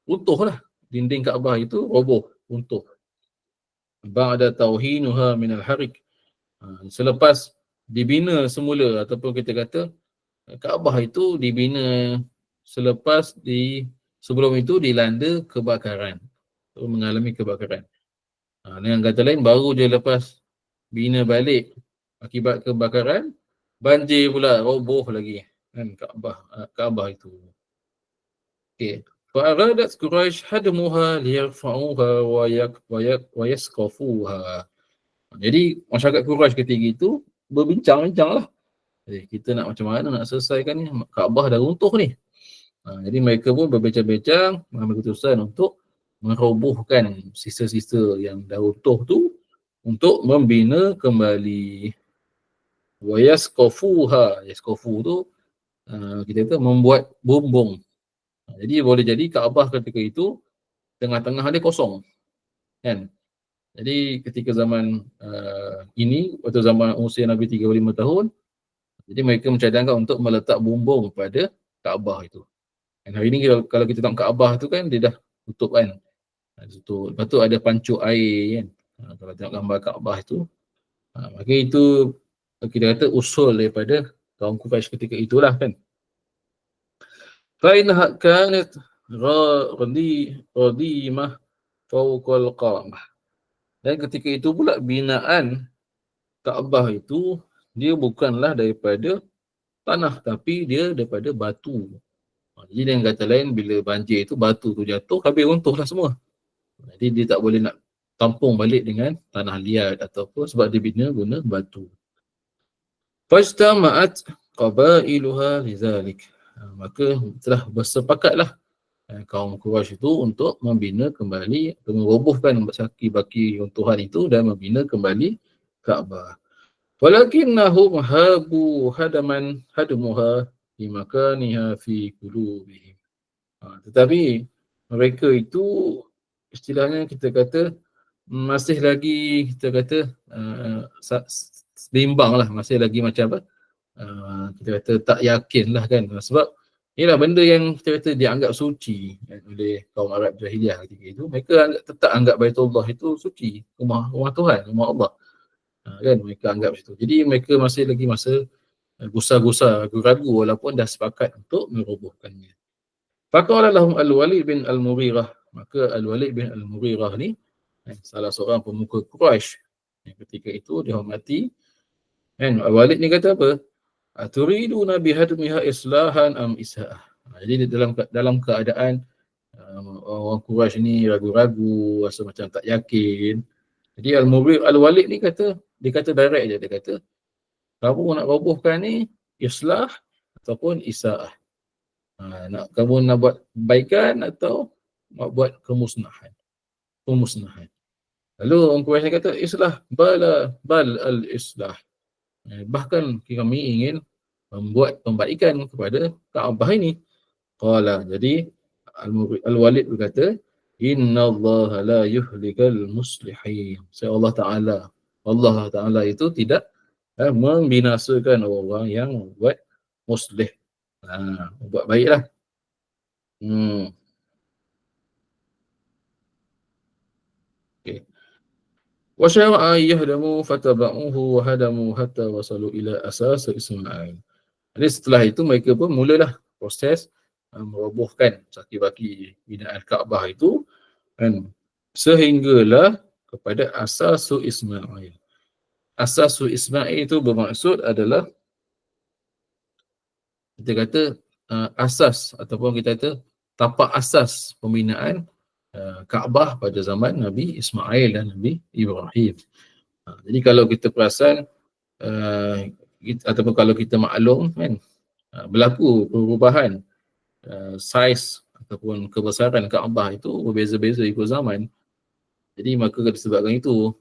Speaker 1: runtuhlah dinding Kaabah itu, roboh, runtuh. Ba'da tauhinuha minal harik. Selepas dibina semula, ataupun kita kata Kaabah itu dibina selepas sebelum itu dilanda kebakaran. Mengalami kebakaran. Dengan kata lain, baru je lepas bina balik akibat kebakaran, banjir pula, roboh lagi kan Kaabah itu. Okey. Fa'aradat Quraisy hadmuha liyarfa'uha wa yasqafuha. Jadi masyarakat Quraisy ketika itu berbincang-bincang lah. Kita nak macam mana nak selesaikan ni, Kaabah dah runtuh ni. Jadi mereka pun berbincang-bincang mengambil keputusan untuk merobohkan sisa-sisa yang dah runtuh tu untuk membina kembali. Wa yasqafuha. Yasqafu tu kita kata membuat bumbung. Jadi boleh jadi Kaabah ketika itu tengah-tengah dia kosong. Kan? Jadi ketika zaman ini, waktu zaman usia Nabi 35 tahun, jadi mereka mencadangkan untuk meletak bumbung pada Kaabah itu. Dan hari ini kalau kita tengok Kaabah tu kan, dia dah tutup kan. Tutup. Lepas tu ada pancuk air kan. Kalau tengok gambar Kaabah itu, maka itu kita kata usul daripada kaum Quraisy ketika itulah kan. Fa'innaha kanat radimah fawqal qamah. Dan ketika itu pula binaan Kaabah itu dia bukanlah daripada tanah, tapi dia daripada batu. Jadi dengan kata lain, bila banjir itu batu tu jatuh, habis runtuhlah semua. Jadi dia tak boleh nak tampung balik dengan tanah liat ataupun sebab dia bina guna batu. Fajtama'at qabailuha lizalik. Maka telah bersepakatlah kaum Quraisy itu untuk membina kembali, merobohkan baki-baki runtuhan itu dan membina kembali Kaabah. Walakinnahum habu hadmuha fi makaniha fi qulubihim. Tetapi mereka itu istilahnya kita kata masih lagi kita kata bimbang lah, masih lagi macam apa, kita kata tak yakin lah kan, sebab inilah benda yang kita kata dianggap suci oleh kaum Arab Jahiliyah ketika itu. Mereka tetap anggap Baitullah itu suci, rumah Tuhan, rumah Allah, kan mereka anggap itu. Jadi mereka masih lagi masa gusar-gusar, ragu-ragu walaupun dah sepakat untuk merobohkannya. Faqala lahum Al-Walid bin Al-Mughirah, maka Al-Walid bin Al-Mughirah ni salah seorang pemuka Quraisy ketika itu dihormati, kan. Al-Walid ni kata apa? Turiduna bihadmiha islahan am isa'ah. Jadi dalam keadaan orang Quraisy ni ragu-ragu, rasa macam tak yakin. Jadi Al-Walid ni kata, dia kata direct je, dia kata, kamu nak robohkan ni islah ataupun isa'ah. Kamu nak buat kebaikan atau nak buat kemusnahan. Lalu orang Quraisy kata islah, bal al-islah. Bahkan kami ingin membuat pembaikan kepada Kaabah ini. Qala, jadi Al-Walid berkata, Inna Allah la yuhlikal muslihin. Allah Ta'ala itu tidak membinasakan orang yang buat muslih. Buat baiklah. Okay. Wa syara'a yahdamu fataba'uhu wa hadamu hatta wasalu ila asas Ismail. Jadi setelah itu mereka pun mulalah proses merobohkan saki-baki binaan Kaabah itu, kan, sehinggalah kepada asasu Ismail. Asasu Ismail itu bermaksud adalah kita kata asas ataupun kita kata tapak asas pembinaan Kaabah pada zaman Nabi Ismail dan Nabi Ibrahim. Jadi kalau kita perasan ataupun kalau kita maklum, kan, berlaku perubahan saiz ataupun kebesaran Kaabah itu berbeza-beza ikut zaman. Jadi maka disebabkan itu,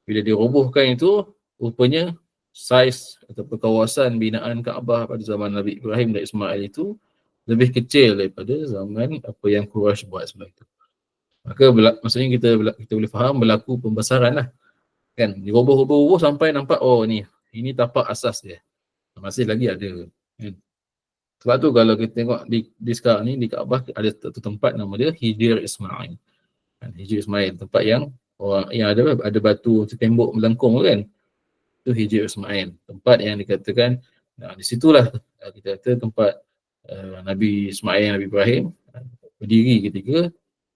Speaker 1: bila dirobohkan itu, rupanya saiz ataupun kawasan binaan Kaabah pada zaman Nabi Ibrahim dan Ismail itu lebih kecil daripada zaman apa yang Quraisy buat sebelum itu. Maka maksudnya kita boleh faham berlaku pembesaran lah, kan, diroboh-roboh sampai nampak, oh ini tapak asas dia, masih lagi ada, kan. Sebab tu kalau kita tengok di sekarang ni di Kaabah ada satu tempat nama dia Hijr Ismail, kan, Hijr Ismail, tempat yang ada batu tembok melengkung, kan, itu Hijr Ismail, tempat yang dikatakan di situlah kita kata tempat Nabi Ismail, Nabi Ibrahim berdiri ketika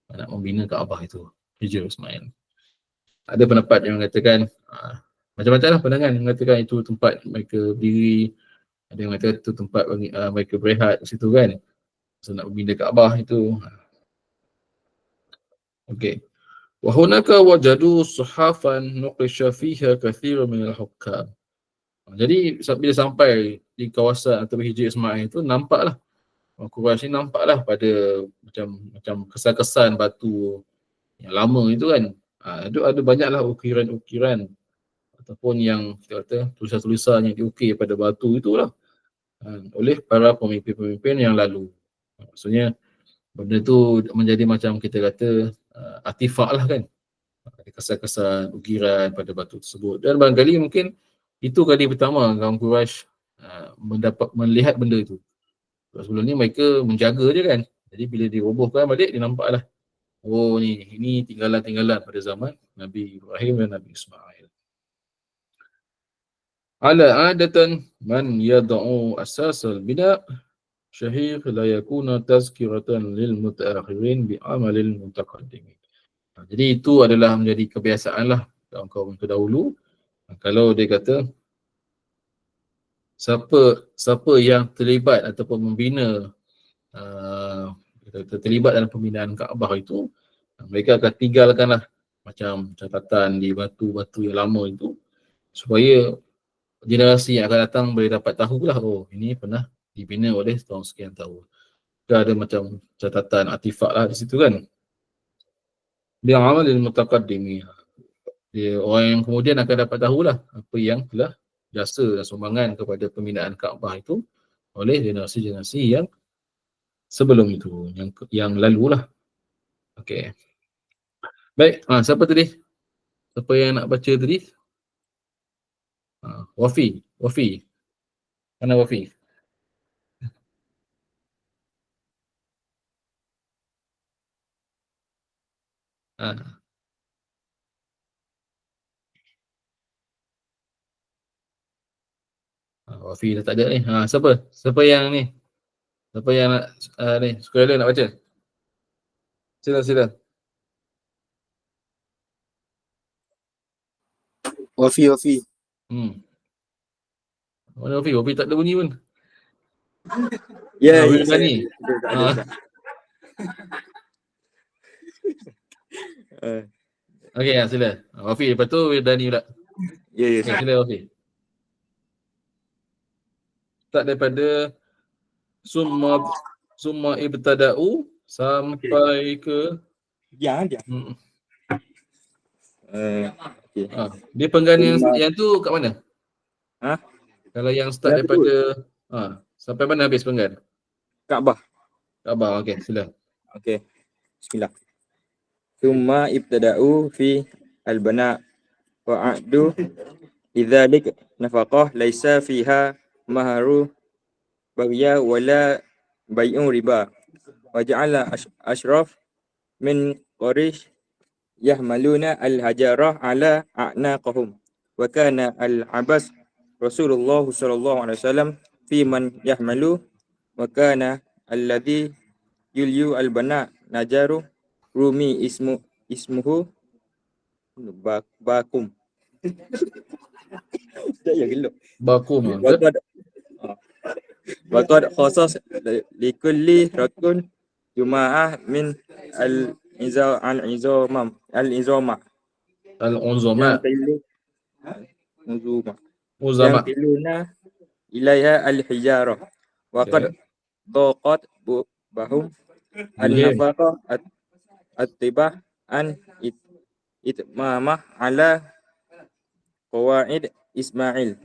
Speaker 1: nak membina Kaabah itu, Hijr Ismail. Ada pendapat yang mengatakan macam-macam lah pandangan yang mengatakan itu tempat mereka berdiri, ada yang mengatakan itu tempat mereka berehat di situ, kan, so nak membina Kaabah itu. Okey. Wa hunaka wajadu suhafan nuqisha fiha kathirun min al-hukam. Jadi bila sampai di kawasan atau Hijr Ismail itu, nampaklah orang Quraisy ni nampaklah pada macam kesan-kesan batu yang lama itu, kan. Ada banyaklah ukiran-ukiran ataupun yang kita kata tulisan-tulisan yang diukir pada batu itulah oleh para pemimpin-pemimpin yang lalu. Maksudnya benda tu menjadi macam kita kata artifak lah, kan. Ada kesan-kesan ukiran pada batu tersebut, dan barangkali mungkin itu kali pertama kaum Quraisy melihat benda itu. Sebelum ni mereka menjaga je, kan. Jadi bila dirobohkan balik, dia nampaklah, oh ini tinggalan-tinggalan pada zaman Nabi Ibrahim dan Nabi Ismail. Ala adatan man yad'u asasal bina' syahir la yakuna tazkiratan lil mutaakhirin bi amalil mutaqaddimin. Jadi itu adalah menjadi kebiasaan lah kaum-kaum terdahulu. Kalau dia kata siapa yang terlibat ataupun membina terlibat dalam pembinaan Kaabah itu, mereka akan tinggalkanlah macam catatan di batu-batu yang lama itu, supaya generasi yang akan datang boleh dapat tahulah, oh ini pernah dibina oleh tahun sekian tahun. ada macam catatan artifak lah di situ kan. Dia amal lil mutaqaddimi. Dia orang yang kemudian akan dapat tahulah apa yang telah jasa dan sumbangan kepada pembinaan Kaabah itu oleh generasi-generasi yang sebelum itu, yang lalu lah. Okey. Baik, siapa tadi? Siapa yang nak baca tadi? Wafi. Mana Wafi? Ha. Wafi dah tak ada ni. Siapa? Siapa yang ni? Siapa yang nak ni? Sukarela nak baca? Sila.
Speaker 2: Wafi.
Speaker 1: Mana Wafi? Wafi tak ada bunyi pun.
Speaker 4: Ya,
Speaker 1: Wirdani. Okey, sila. Wafi, lepas tu Wirdani pula.
Speaker 4: Ya.
Speaker 1: Okay, sila Wafi. Start daripada summa ibtada'u sampai ke
Speaker 4: Dia. Okey.
Speaker 1: dia penggan yang tu kat mana? Kalau yang start
Speaker 4: Yang
Speaker 1: daripada sampai mana habis penggan?
Speaker 4: Kaabah.
Speaker 1: Kaabah, okey, sila.
Speaker 4: Okey. Bismillah. Thumma ibtada'u fi al-bana wa a'du lidzalik nafaqah laisa fiha maharu baghya wala bai'un riba wa ja'ala ashraf min qarish yahmaluna al-hajarah ala a'naqahum wa kana al-abas Rasulullah sallallahu alaihi wasallam fi man yahmalu wa kana alladhi yulyu al-bana najaru rumi ismuhu bakum. Tak ya gelap.
Speaker 1: Bakum.
Speaker 4: Waqad khasas likulli rakun juma'ah min al-izama
Speaker 1: Al-unzama.
Speaker 4: yang tiluna ilaiha al-hijarah waqad daqat bahum an-nafaqah at-tibah an itmamah ala qawaid Ismail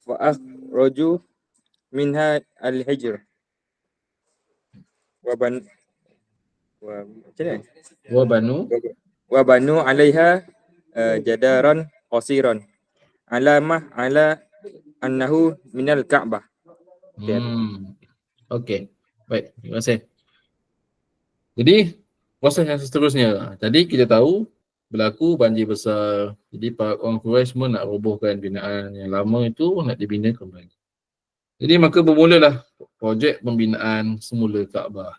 Speaker 4: wa akhraju minha al-hijr wa banu alaiha jadaran qasiran alamah ala annahu minal Ka'bah.
Speaker 1: Okey. Baik, terima kasih. Jadi proses yang seterusnya. Tadi kita tahu berlaku banjir besar. Jadi orang Quraisy semua nak robohkan binaan yang lama itu, nak dibina kembali. Jadi maka bermulalah projek pembinaan semula Kaabah.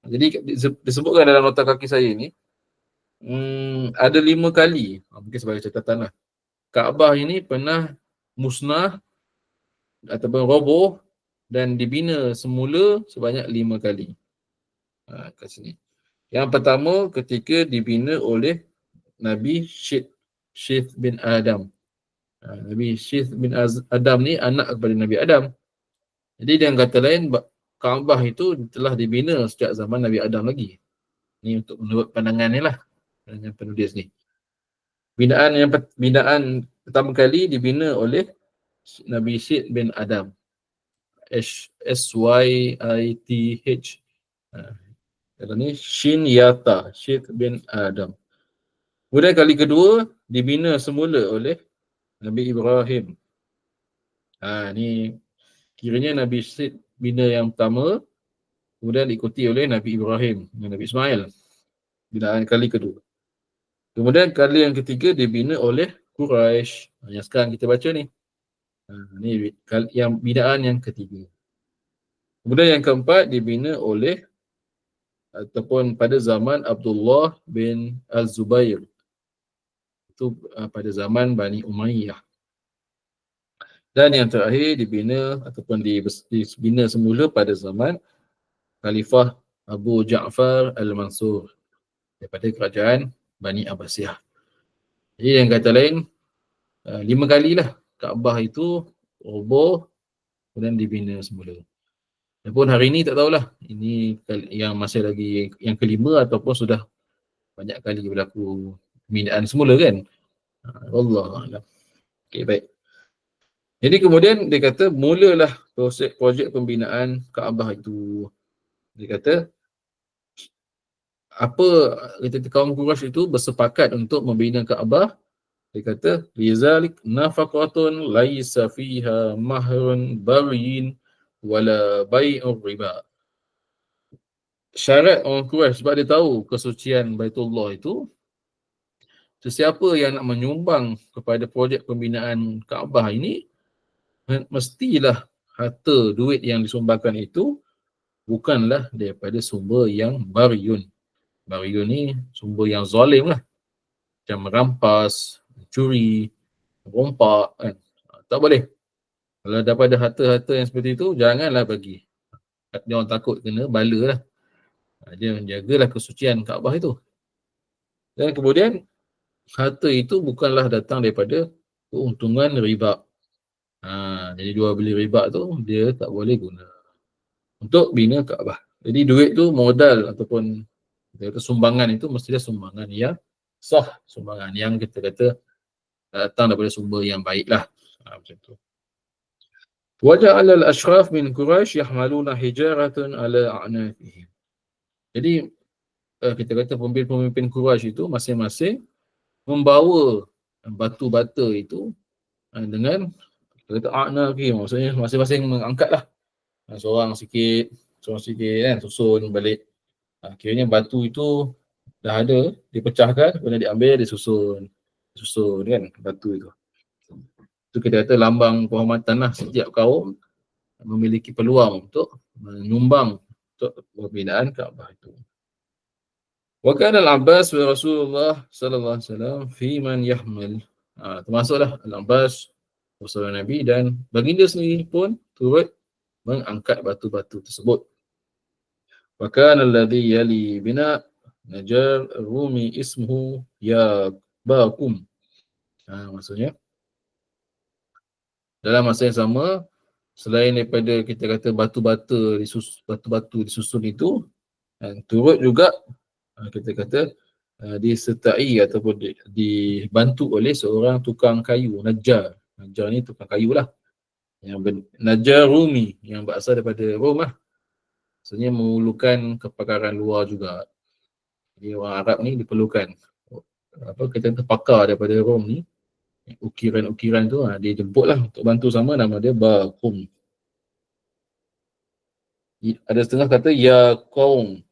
Speaker 1: Jadi disebutkan dalam nota kaki saya ni, ada 5 kali, mungkin sebagai catatan lah, Kaabah ini pernah musnah ataupun roboh dan dibina semula sebanyak 5 kali. Kat sini. Yang pertama ketika dibina oleh Nabi Syith bin Adam. Nabi Syith bin Adam ni anak kepada Nabi Adam. Jadi dengan kata lain, Kaabah itu telah dibina sejak zaman Nabi Adam lagi. Ini untuk menurut pandangan ni lah, pandangan penulis ni. Binaan pertama kali dibina oleh Nabi Syith bin Adam. Syith. Kalau ni Shin Yata, Syith bin Adam. Kemudian kali kedua dibina semula oleh Nabi Ibrahim. Ni kiranya Nabi Syith bina yang pertama, kemudian diikuti oleh Nabi Ibrahim dan Nabi Ismail. Binaan kali kedua. Kemudian kali yang ketiga dibina oleh Quraisy. Yang sekarang kita baca ni. Ni yang binaan yang ketiga. Kemudian yang keempat dibina oleh ataupun pada zaman Abdullah bin Al-Zubair. Itu pada zaman Bani Umayyah. Dan yang terakhir dibina ataupun dibina semula pada zaman Khalifah Abu Ja'far Al-Mansur daripada kerajaan Bani Abbasiyah. Jadi yang kata lain, 5 kalilah Kaabah itu roboh dan dibina semula. Walaupun hari ini tak tahulah, ini yang masih lagi yang kelima ataupun sudah banyak kali berlaku pembinaan semula kan. Wallahualam. Okey, baik. Jadi kemudian dia kata mulalah projek pembinaan Kaabah itu. Dia kata apa kata kaum Quraisy itu bersepakat untuk membina Kaabah. Dia kata lizalik nafaqatun laisa fiha mahrun bariin wala bai'ur riba. Syarat orang Quraisy sebab dia tahu kesucian Baitullah itu, sesiapa yang nak menyumbang kepada projek pembinaan Kaabah ini mestilah harta duit yang disumbangkan itu bukanlah daripada sumber yang bariun. Bariun ni sumber yang zalim lah. Macam merampas, mencuri, merompak kan. Tak boleh. Kalau daripada harta-harta yang seperti itu, janganlah bagi. Dia orang takut kena bala lah. Dia menjagalah kesucian Kaabah itu. Dan kemudian harta itu bukanlah datang daripada keuntungan riba. Jadi jual beli riba tu dia tak boleh guna untuk bina Kaabah. Jadi duit tu modal ataupun kita kata sumbangan itu mestilah sumbangan yang sah, sumbangan yang kita kata datang daripada sumber yang baiklah. Macam tu. Waja'ala al-ashraf min Quraisy yahmaluna hijaratan ala a'naqihim. Jadi kita kata pemimpin-pemimpin Quraisy itu masing-masing membawa batu bata itu dengan kita kata a'naqihim, maksudnya masing-masing mengangkatlah. Seorang sikit kan, susun balik. Akhirnya batu itu dah ada, dipecahkan, kemudian diambil, disusun kan batu itu. Itu kita kata lambang kehormatan lah, setiap kaum memiliki peluang untuk menyumbang untuk pembinaan Kaabah itu. Wa kana al-Abbas wa Rasulullah sallallahu alaihi wasallam fi man yahmal. Termasuklah al-Abbas Rasulullah Nabi dan baginda sendiri pun turut mengangkat batu-batu tersebut. Wa kana alladhi yali bina Najar Rumi ismuhu ya bakum. Maksudnya dalam masa yang sama, selain daripada kita kata batu-batu disusun itu, turut juga kita kata disertai ataupun dibantu oleh seorang tukang kayu, Najjar. Najjar ni tukang kayu lah. Yang Najjar Rumi, yang berasal daripada Rom lah. Maksudnya memerlukan kepakaran luar juga. Jadi orang Arab ni diperlukan kita kata pakar daripada Rom ni, ukiran-ukiran tu dia jemput lah untuk bantu sama, nama dia Bakum. Ada setengah kata ya qaum,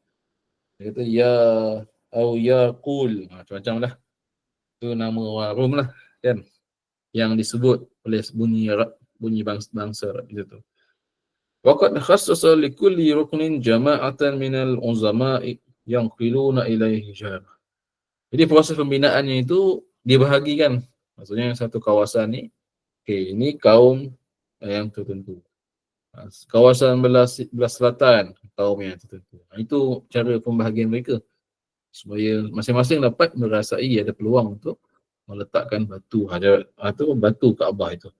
Speaker 1: dia kata ya au ya qul, macam-macam lah. Itu nama orang Rom lah kan, yang disebut oleh bunyi bangsa di situ. Waqad khassasa likulli ruknin jama'atan minal uzama'i yanqiluna ilaihi jar. Jadi proses pembinaannya itu dibahagikan. Maksudnya satu kawasan ni, ini kaum yang tertentu. Kawasan belah selatan, kaum yang tertentu. Itu cara pembahagian mereka. Supaya masing-masing dapat merasai ada peluang untuk meletakkan batu hajar atau batu Kaabah itu.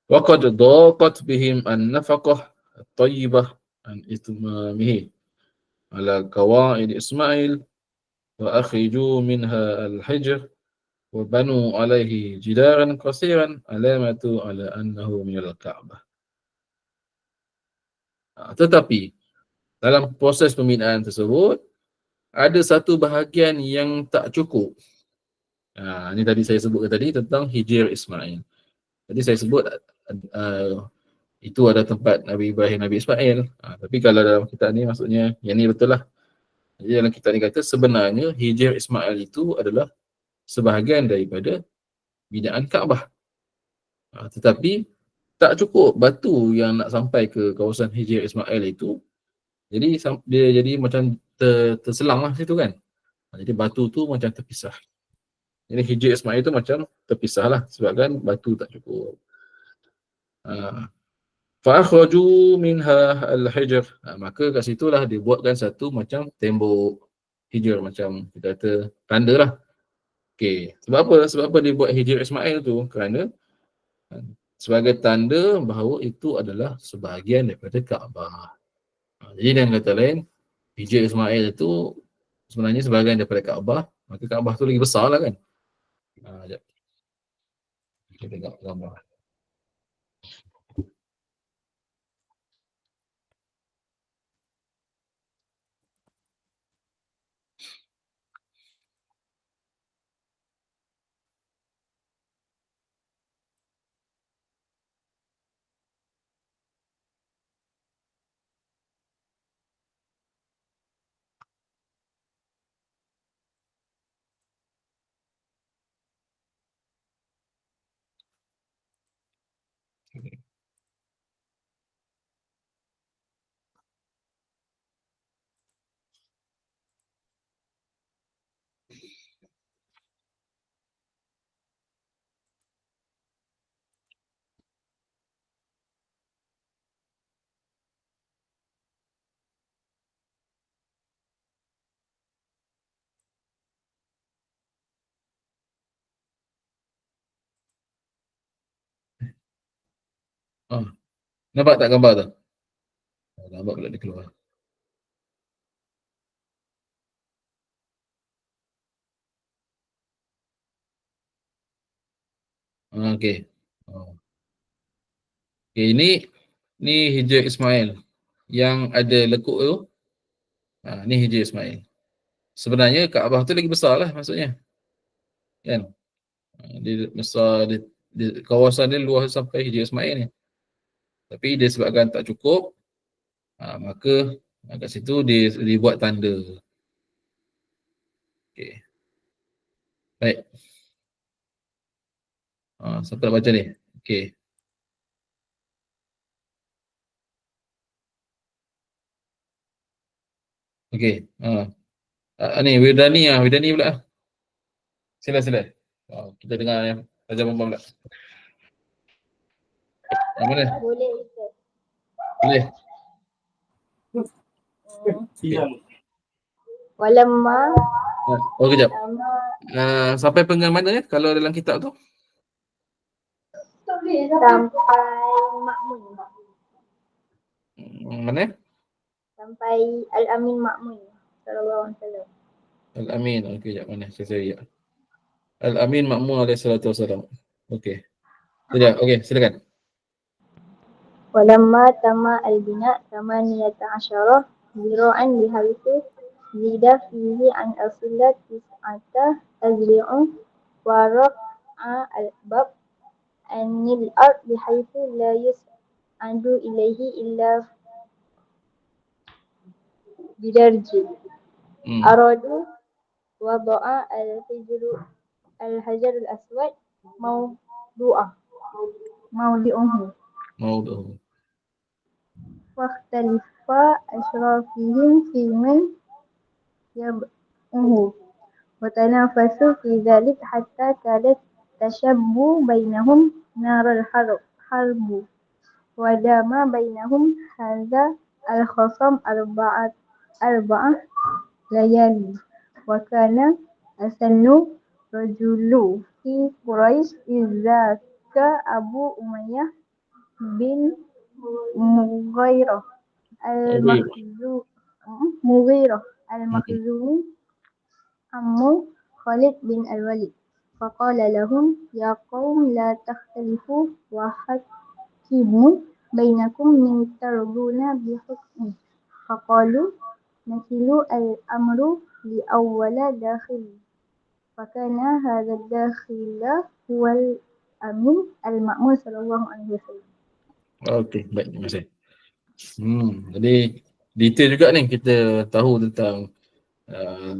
Speaker 1: Waqad daqat bihim an-nafaqah at-tayyibah an itmamihi ala qawaid Ismail wa akhriju minha al-hijr wa banu alaihi jidaran qasiran alamatu ala annahu minal Ka'bah. Tetapi dalam proses pembinaan tersebut ada satu bahagian yang tak cukup. Ini tadi saya sebutkan tadi tentang hijr Ismail. Tadi saya sebut itu ada tempat Nabi Ibrahim, Nabi Ismail. Tapi kalau dalam kitab ni maksudnya yang ni betul lah. Jadi dalam kitab ni kata sebenarnya hijr Ismail itu adalah sebahagian daripada binaan Kaabah. Tetapi tak cukup batu yang nak sampai ke kawasan hijr Ismail itu. Jadi dia jadi macam terselang lah situ kan. Jadi batu tu macam terpisah. Jadi hijr Ismail itu macam terpisah lah sebabkan batu tak cukup. Fa'akhraju minha al-hijr. Maka kat situlah dibuatkan satu macam tembok hijr, macam kita kata tanda lah. Okey, sebab apa? Sebab apa dia buat hijr Ismail tu? Kerana sebagai tanda bahawa itu adalah sebahagian daripada Kaabah. Jadi dengan kata lain, hijab Ismail itu sebenarnya sebahagian daripada Kaabah, maka Kaabah tu lagi besar lah kan. Sekejap. Kita tengok gambar. Nampak tak gambar tu? Nampak pula dia keluar. Okey. Okey, ni hijab Ismail yang ada lekuk tu. Ni hijab Ismail. Sebenarnya Kaabah tu lagi besar lah maksudnya. Kan? Dia besar, kawasan dia luas sampai hijab Ismail ni. Tapi dia sebabkan tak cukup, maka kat situ dia buat tanda. Okey. Baik. Siapa nak baca ni? Okey. Okey. Ni Wirdani pula. Sila. Kita dengar yang Raja Bambang pula. Mana?
Speaker 3: Boleh Ustaz.
Speaker 1: Boleh.
Speaker 3: Walamma
Speaker 1: Kejap.
Speaker 3: tama
Speaker 1: Sampai penggal mana ya kalau dalam kitab tu?
Speaker 3: sampai Ma'mun.
Speaker 1: Mana?
Speaker 3: Sampai Al-Amin Ma'mun sallallahu alaihi wasallam.
Speaker 1: Al-Amin. Okey, kejap mana? Saya cari ya. Al-Amin Ma'mun alaihi salatu wasalam. Okey. Sekejap. Okey, silakan.
Speaker 3: Walamma tama al-bina thamaniyata asyara zira'an bihaitsu zida fihi an asila tis'ata azri'un wa ra'a al-bab anil ard bihaitsu la yus'adu ilaihi illa bidarji aradu wada'a al-hajar al-aswad mawdi'uhu
Speaker 1: Mauduh.
Speaker 3: واختلف أشرافهم في من يبعه وتنافسوا في ذلك حتى كانت تشب بينهم نار الحرب ودام بينهم هذا الخصم أربعة ليالي وكان أسن رجل في قريش إذ ذاك أبو أمية بن مغيرة المخزومي عمو خالد بن الوليد فقال لهم يا قوم لا تختلفوا وحكموا بينكم من ترضون بحكمه فقالوا نكل الأمر لأول داخل فكان هذا الداخل هو الأمين المأمون صلى الله عليه وسلم.
Speaker 1: Okey, baik, terima kasih. Jadi detail juga ni kita tahu tentang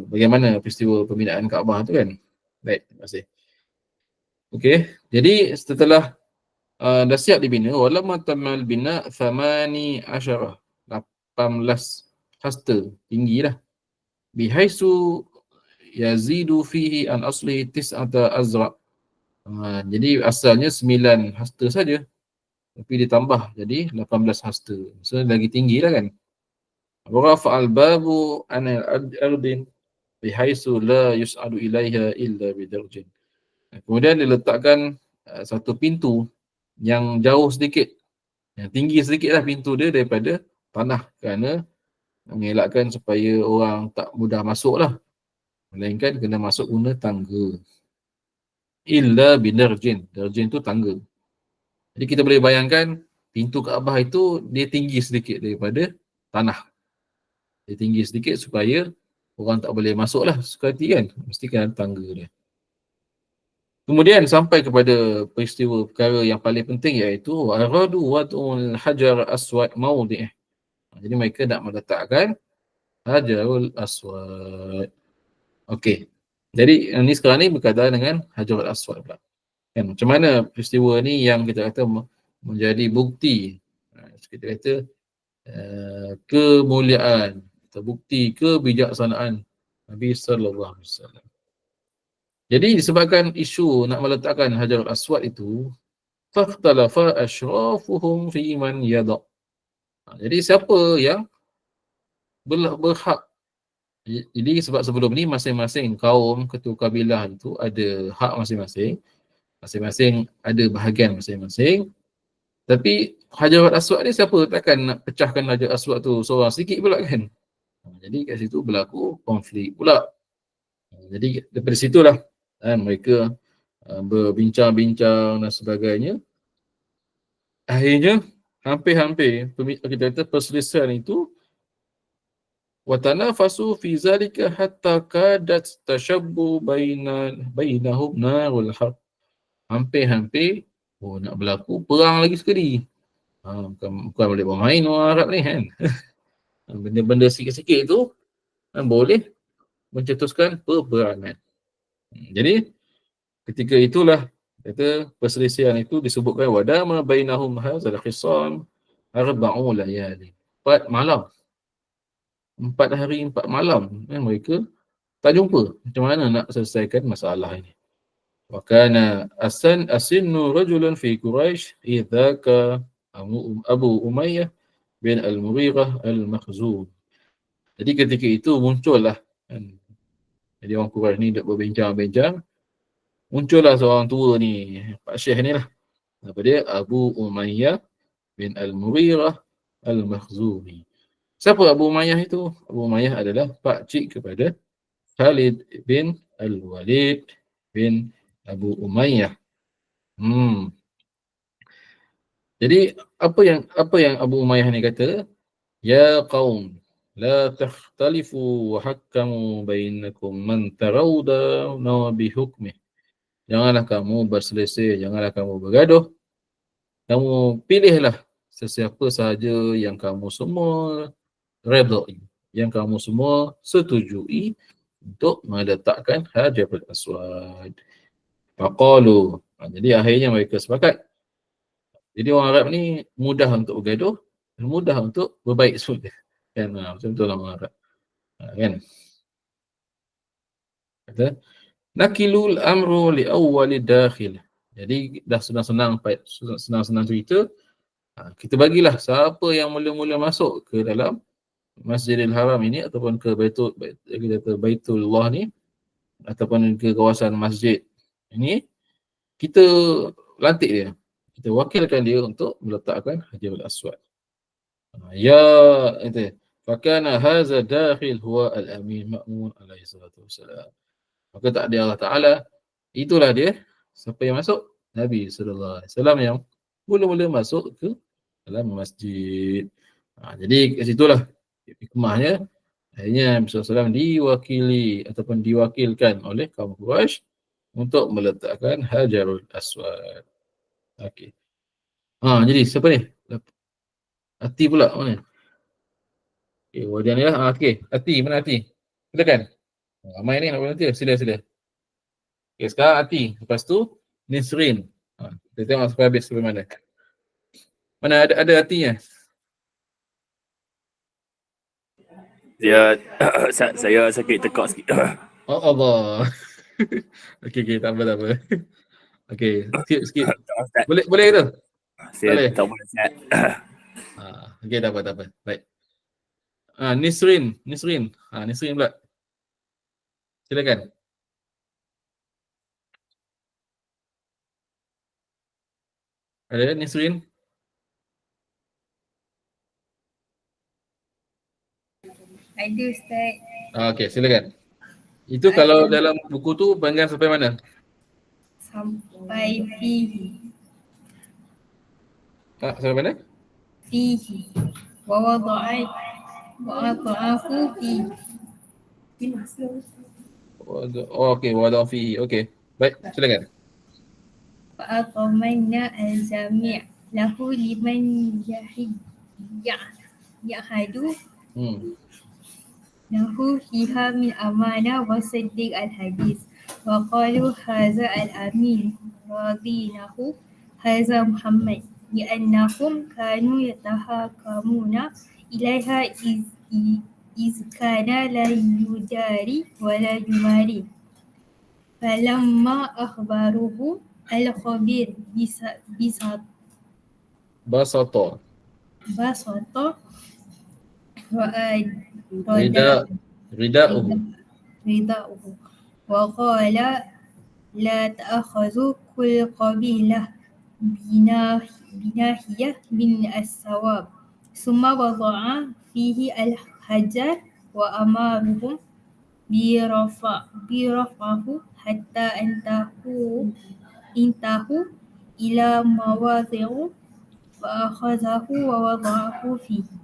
Speaker 1: bagaimana peristiwa pembinaan Kaabah tu kan. Baik, terima kasih. Okey, jadi setelah dah siap dibina, walamma tamal bina 18 hasta tinggilah. Bihaisu yazidu fihi an asli tis'ata azra. Jadi asalnya 9 hasta saja. Tapi ditambah jadi 18 hasta. So lagi tinggi lah kan. Wa rafa'al babu anil ardin bihaisu la yus'adu ilaiha illa bidarjin. Kemudian diletakkan satu pintu yang jauh sedikit, yang tinggi sedikit lah pintu dia daripada tanah, kerana mengelakkan supaya orang tak mudah masuk lah, melainkan kena masuk guna tangga. Illa bidarjin, darjin tu tangga. Jadi kita boleh bayangkan pintu Kaabah itu dia tinggi sedikit daripada tanah. Dia tinggi sedikit supaya orang tak boleh masuk lah suka hati kan, mesti kena ada tangga dia. Kemudian sampai kepada peristiwa perkara yang paling penting, iaitu aradu wad'ul hajar aswad maudhi'ih. Jadi mereka nak meletakkan hajarul aswad. Okey. Jadi ini sekarang ni berkaitan dengan hajarul aswad pula. Kan, macam mana peristiwa ni yang kita kata menjadi bukti, kita kata kemuliaan, terbukti kebijaksanaan Nabi sallallahu alaihi wasallam. Jadi disebabkan isu nak meletakkan hajarul aswad itu, fakhtalafa ashrafuhum fi man yada'. Jadi siapa yang berhak. Jadi sebab sebelum ni masing-masing kaum, ketua kabilah itu ada hak masing-masing. Masing-masing ada bahagian masing-masing. Tapi hajarul aswad ni siapa takkan nak pecahkan hajarul aswad tu seorang sikit pula kan. Jadi kat situ berlaku konflik pula. Jadi daripada situlah mereka berbincang-bincang dan sebagainya. Akhirnya hampir-hampir kita kata perselisihan itu wa tanafasu fi zalika hatta kadat tashabbu bainahum narul harb. Hampir-hampir nak berlaku perang lagi sekali. Bukan boleh bermain orang Arab ni kan. Benda-benda sikit-sikit tu boleh mencetuskan peperangan. Jadi ketika itulah kata perselisihan itu disebutkan wadama bainahum hadzal khisam arba'u layali. 4 malam. 4 hari 4 malam mereka tak jumpa macam mana nak selesaikan masalah ini. Wa kana asinnu rajulan fi Quraisy idzaka Abu Umayyah bin Al-Mughirah Al-Makhzum. Jadi ketika itu muncullah jadi orang Quraisy ni duk berbincang-bincang, muncullah seorang tua ni, Pak Syekh ni lah. Apa dia? Abu Umayyah bin Al-Mughirah Al-Makhzumi. Siapa Abu Umayyah itu? Abu Umayyah adalah pak cik kepada Khalid bin Al-Walid bin Abu Umayyah. Jadi apa yang Abu Umayyah ni kata? Ya qaum, la takhtalifu wa hakkamu bainakum man tarawdana bi hukmih. Janganlah kamu berselisih, janganlah kamu bergaduh. Kamu pilihlah sesiapa sahaja yang kamu semua redai, yang kamu semua setujui untuk meletakkan hajarul aswad. Faqalu. Jadi akhirnya mereka sepakat. Jadi orang Arab ni mudah untuk bergaduh, mudah untuk berbaik semula. Kan, macam tu lah orang Arab. Kan? Kata, nakilul amru li awwali dakhil. Jadi dah senang-senang cerita. Kita bagilah siapa yang mula-mula masuk ke dalam Masjidil Haram ini ataupun ke Baitullah ni ataupun ke kawasan masjid ini, kita lantik dia. Kita wakilkan dia untuk meletakkan Hajarul Aswad. Ya, itu. Fakana hadza dakhil huwa al-Amin Ma'mun alaihi salatu wassalam. Maka takdir Allah Taala, itulah dia. Siapa yang masuk? Nabi sallallahu alaihi wasallam yang mula-mula masuk ke dalam masjid. Jadi kat situlah hikmahnya. Akhirnya Nabi SAW diwakili ataupun diwakilkan oleh kaum Quraisy untuk meletakkan Hajarul Aswad. Okey. Jadi siapa ni? Ati pula mana? Okey, wadian ni lah. Okey, Ati, mana Ati? Silakan. Ramai ni nak volunteer. Sila. Okey, sekarang Ati. Lepas tu Nisrin. Kita tengok sampai habis sampai mana. Mana ada Atinya?
Speaker 5: Saya sakit tekak sikit.
Speaker 1: Oh Allah. Okey, tak apa. Okey, sikit. Boleh ke tu?
Speaker 5: Saya tak boleh sihat.
Speaker 1: Okey, tak apa. Baik. Nisrin. Nisrin pula. Silakan. Ada Nisrin?
Speaker 6: Ada Ustaz.
Speaker 1: Okey, silakan. Itu kalau dalam buku tu panjang sampai mana?
Speaker 6: Sampai fihi.
Speaker 1: Sampai mana?
Speaker 6: Fihi. Wa wada'afu fihi.
Speaker 1: Oh, okey, wada fihi. Okey. Baik, silakan.
Speaker 6: Fa'atamanna al-jami' lahu liman yahadu lahu fiha min amana wa siddiq al-hadis wa qalu haza al-amin radinahu haza Muhammad li'annahum kanu yatahakamuna ilaiha iz kana la yudari wa la yumari falamma akhbaruhu al-khabir
Speaker 1: Basata.
Speaker 6: basata
Speaker 1: Rida'uhu.
Speaker 6: rida'uhu wa qala la ta'khazu kull qabilah binahiyah min as-sawab summa wada'a fihi al-hajar wa amaruhum birafahu hatta intahu ila mawadhi'u fa akhadhahu wa wada'ahu fihi.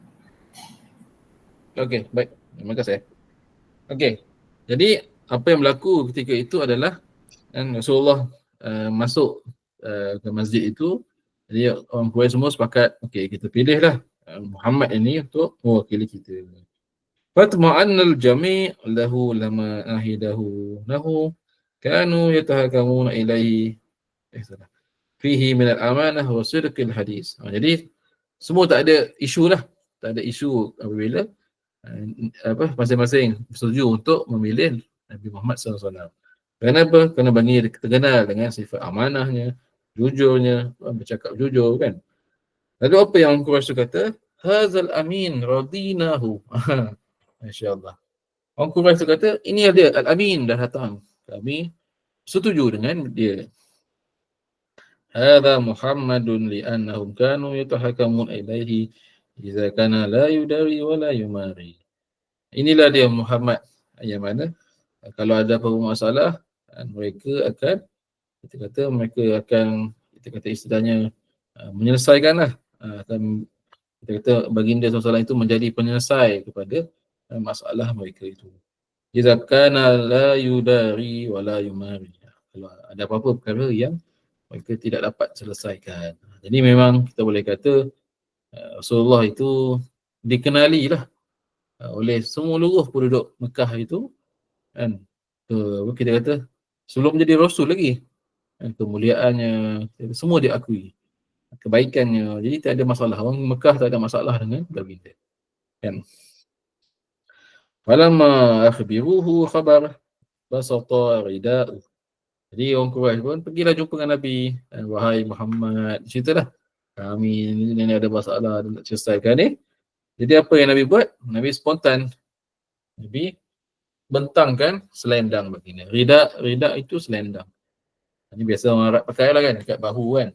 Speaker 1: Okey, baik. Terima kasih. Okey. Jadi apa yang berlaku ketika itu adalah Rasulullah masuk ke masjid itu. Jadi orang Quraisy semua sepakat, okey, kita pilihlah Muhammad ini untuk mewakili kita. Fatma'annal jami' lahu lama ahidahu lahu kanu yatahakamuna ilaihi fihi min al-amanah wa sidqil hadis. Jadi semua tak ada isu lah. Tak ada isu apabila masing-masing bersetuju untuk memilih Nabi Muhammad SAW. Kenapa? Kerana bagi dia terkenal dengan sifat amanahnya, jujurnya, bercakap jujur kan. Lalu apa yang Quraisy kata? Hazal amin radinahu. Masya-Allah. Orang Quraisy kata, ini dia Al-Amin dah datang. Kami setuju dengan dia. Hadza Muhammadun li'annahum kanu yatahakamun ilaihi idza kana la yudari wa la yumari. Inilah dia Muhammad yang mana kalau ada apa masalah mereka akan istilahnya menyelesaikanlah, akan kita kata baginda SAW itu menjadi penyelesai kepada masalah mereka itu. Idza kana la yudari wa la yumari. Kalau ada apa-apa perkara yang mereka tidak dapat selesaikan. Jadi memang kita boleh kata Rasulullah itu dikenali lah oleh semua seluruh penduduk Mekah itu kan. Kita kata sebelum jadi Rasul lagi kemuliaannya semua diakui, kebaikannya. Jadi tak ada masalah. Orang Mekah tak ada masalah dengan baginda kan. Falamma akhbiruhu khabar basata rida'u. Jadi orang Quraisy pun pergilah jumpa dengan Nabi. Wahai Muhammad, ceritalah kami ni ada masalah nak selesaikan ni. Jadi apa yang Nabi buat? Nabi spontan. Nabi bentangkan selendang baginda. Rida itu selendang. Ini biasa orang Arab pakai lah kan, dekat bahu kan.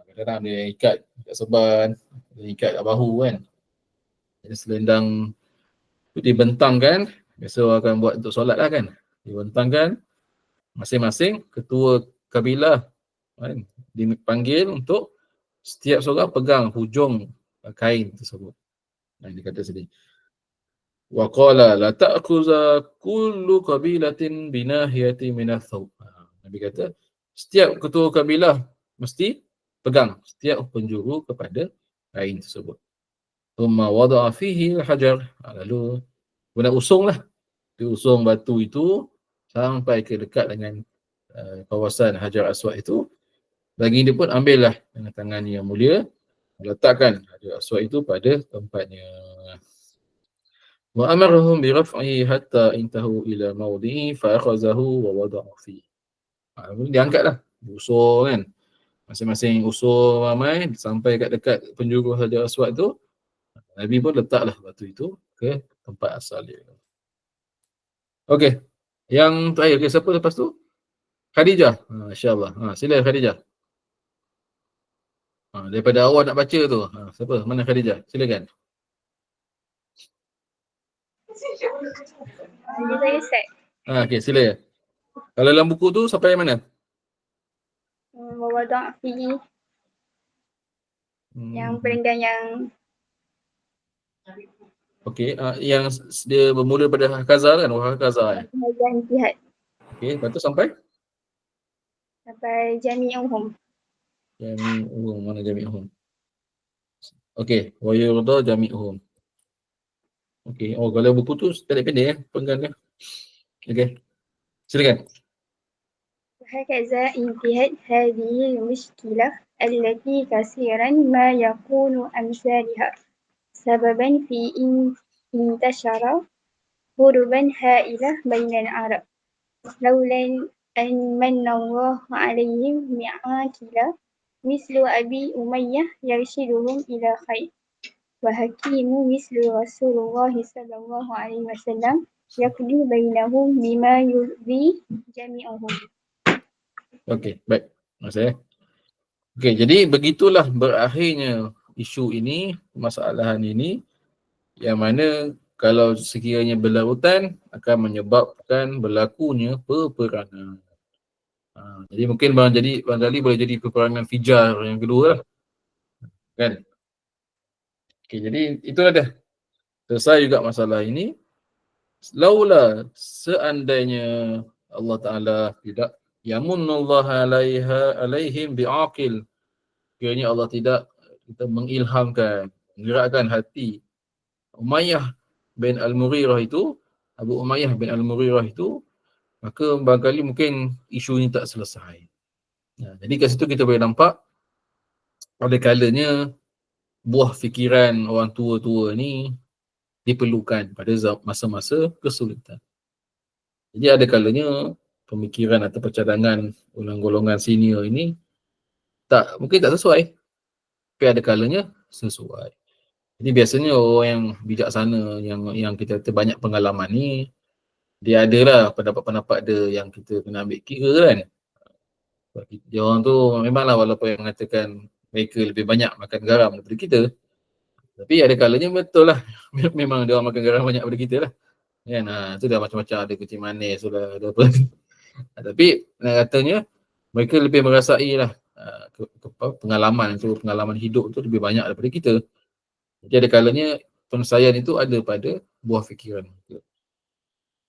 Speaker 1: Kadang-kadang dia ikat dekat seban, dia ikat kat bahu kan. Jadi selendang itu dibentangkan, biasa orang akan buat untuk solat lah kan. Dibentangkan, masing-masing ketua kabilah kan, dipanggil untuk setiap seorang pegang hujung kain tersebut. Dia kata sini. Wa qala la ta'khuza kullu qabilatin binahiyati min ath-thawb. Nabi kata setiap ketua kabilah mesti pegang setiap penjuru kepada kain tersebut. Thumma wada'a fihi al-hajar. Lalu guna usunglah. Diusung batu itu sampai ke dekat dengan kawasan Hajar Aswad itu. Baginda pun ambillah dengan tangan yang mulia, letakkan Hajar Aswad itu pada tempatnya. Wa amarahum bi raf'ihi hatta intahu ila mawdi'i fa akhazahu wa wada'a fi. Diangkatlah, diusung kan. Masing-masing usung ramai sampai dekat penjuru Hajar Aswad tu. Nabi pun letaklah batu itu ke tempat asal dia. Okey. Yang terakhir, okay, siapa lepas tu? Khadijah. Masya-Allah. Sila Khadijah. Daripada awal nak baca tu. Siapa? Mana Khadijah? Silakan.
Speaker 3: Jadi saya set.
Speaker 1: Okey, sila. Kalau dalam buku tu sampai mana?
Speaker 3: Wawadah fihi yang perenggan yang
Speaker 1: Okey, yang dia bermula pada hakaza kan? Hakaza.
Speaker 3: pengajian jihad
Speaker 1: Okey, lepas tu sampai
Speaker 3: sampai jami'uhum.
Speaker 1: jami'uhum. Mana jami'uhum? Okey, wa yurda jami'uhum. Okey, kalau buku tu pendek-pendek penggan dia. Okey. Silakan.
Speaker 3: وهكذا انتهت هذه المشكلة التي كثيرا ما يكون أمثالها سببا في انتشار هروبا هائلة بين العرب لولا أن من الله عليهم معاكلة مثل أبي أمية يرشدهم إلى خير وحكيم مثل رسول الله صلى الله عليه وسلم يقضي بينهم بما يرضي جميعهم.
Speaker 1: Okey, baik. Terima Okey, jadi begitulah berakhirnya isu ini, permasalahan ini, yang mana kalau sekiranya berlarutan akan menyebabkan berlakunya peperangan. Jadi mungkin barangkali boleh jadi peperangan Fijar yang kedua lah. Kan? Okey, jadi itulah dah. Selesai juga masalah ini. Laula seandainya Allah Ta'ala tidak yamunnullah alaihim bi'aqil. Kiranya Allah tidak kita mengilhamkan, menggerakkan hati Umayyah bin Al-Mughirah itu, Abu Umayyah bin Al-Mughirah itu, maka barangkali mungkin isu ini tak selesai. Jadi kat situ kita boleh nampak ada kalanya buah fikiran orang tua-tua ni diperlukan pada masa-masa kesulitan. Jadi ada kalanya pemikiran atau percadangan golongan senior ini mungkin tak sesuai, tapi ada kalanya sesuai. Jadi biasanya orang yang bijaksana, yang kita kata banyak pengalaman ni, dia adalah pendapat-pendapat dia yang kita kena ambil kira kan. Dia orang tu memanglah walaupun yang mengatakan mereka lebih banyak makan garam daripada kita, tapi ada kalanya betul lah memang dia orang makan garam banyak daripada kita lah. Kan, tu dah macam-macam, ada kucing manis, ada apa. Tapi katanya mereka lebih merasai lah pengalaman hidup tu lebih banyak daripada kita. Jadi ada kalanya penyelesaian itu ada pada buah fikiran.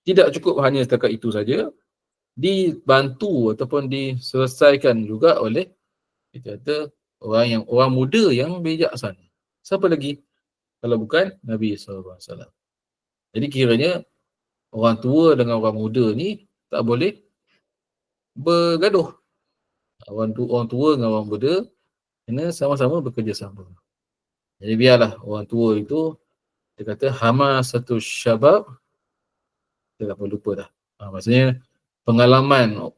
Speaker 1: Tidak cukup hanya setakat itu saja, dibantu ataupun diselesaikan juga oleh kita kata orang muda yang bijaksana. Siapa lagi kalau bukan Nabi SAW. Jadi kiranya orang tua dengan orang muda ni tak boleh bergaduh. Orang tua dengan orang muda kena sama-sama bekerjasama. Jadi biarlah orang tua itu, dia kata hamasatul syabab, kita tak perlu lupa dah. Maksudnya pengalaman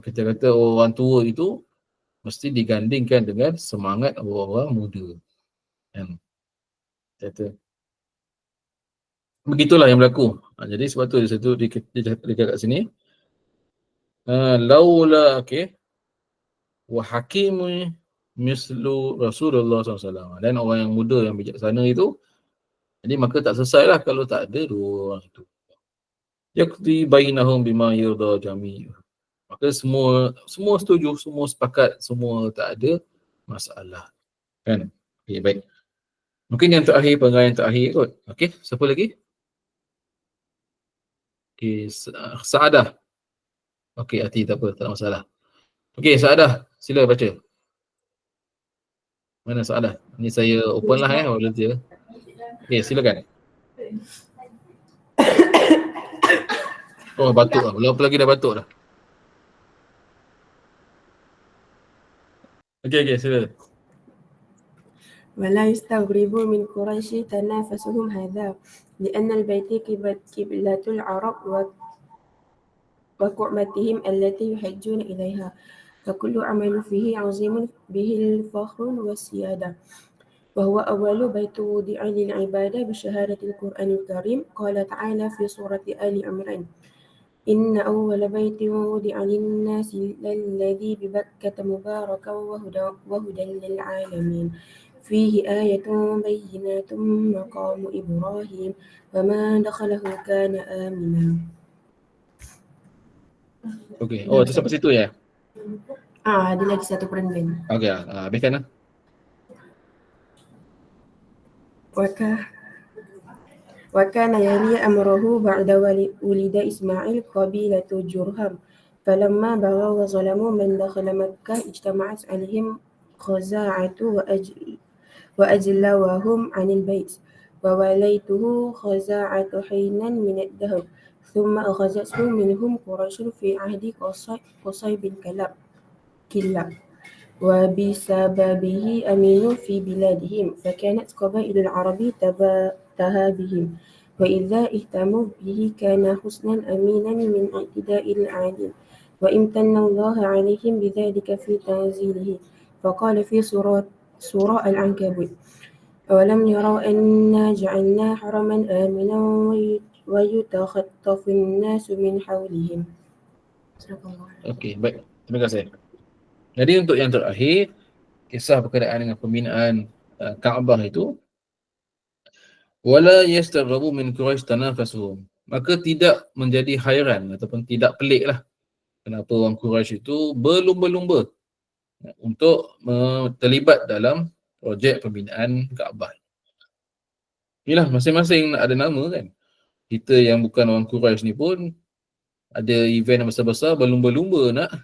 Speaker 1: kita kata orang tua itu mesti digandingkan dengan semangat orang-orang muda. Kan? Kata begitulah yang berlaku. Jadi sebab tu di situ dekat kat sini. Laula wa hakimu mislu Rasulullah SAW, dan orang yang muda yang bijaksana itu, jadi maka tak selesailah kalau tak ada dua orang itu. Yaqdi bainahum bima yurda jami'. Maka semua setuju, semua sepakat, semua tak ada masalah. Kan? Okey, baik. Mungkin yang terakhir, pengarang yang terakhir kot. Okey, siapa lagi? Okey, Saadah. Okey, Ati tak apa, tak ada masalah. Okey, Saadah, sila baca. Mana Saadah? Ni saya open lah volunteer. Okey, silakan. Oh, batuk lah. Berapa lagi dah batuk dah. Okey, sila.
Speaker 7: ولا يستغرب من قريش تنافسهم هذا لأن البيت قبلة العرب وكعبتهم التي يحجون إليها فكل عمل فيه عظيم به الفخر والسيادة وهو أول بيت وضع للعبادة بشهادة القرآن الكريم. قال تعالى في سورة آل عمران إن أول بيت وضع للناس للذي ببكة مباركا وهدى للعالمين فيه آية بينات مقام إبراهيم وما دخله كان آمنا.
Speaker 1: Okey. Oh, tu sampai situ ya?
Speaker 7: Ada lagi satu perenggan.
Speaker 1: Okey, habiskan lah.
Speaker 7: وكان يلي أمره بعد ولد إسماعيل قبيلة جرهم فلما بغوا وظلموا من دخل مكة اجتمعت عليهم خزاعة وأجلوهم عن البيت ووليته خزاعة حينا من الدهر ثم أخذته منهم قريش في عهد قصي بن كلاب وبسببه أمينوا في بلادهم فكانت قبائل العرب تباتها بهم وإذا اهتموا به كان حسنا أمينا من اعتداء العالم وامتن الله عليهم بذلك في تنزيله فقال في سورة العنكبوت أولم يروا أنا جعلنا حرما آمنا ويتخطف الناس من حولهم.
Speaker 1: Okey, baik. Terima kasih. Jadi untuk yang terakhir, kisah berkenaan dengan pembinaan Kaabah itu, wala yastaghabu min Quraisy tanafasuhum. Maka tidak menjadi hairan ataupun tidak peliklah kenapa orang Quraisy itu berlumba-lumba untuk terlibat dalam projek pembinaan Kaabah. Inilah masing-masing ada nama kan. Kita yang bukan orang Quraisy ni pun ada event yang besar-besar berlumba-lumba nak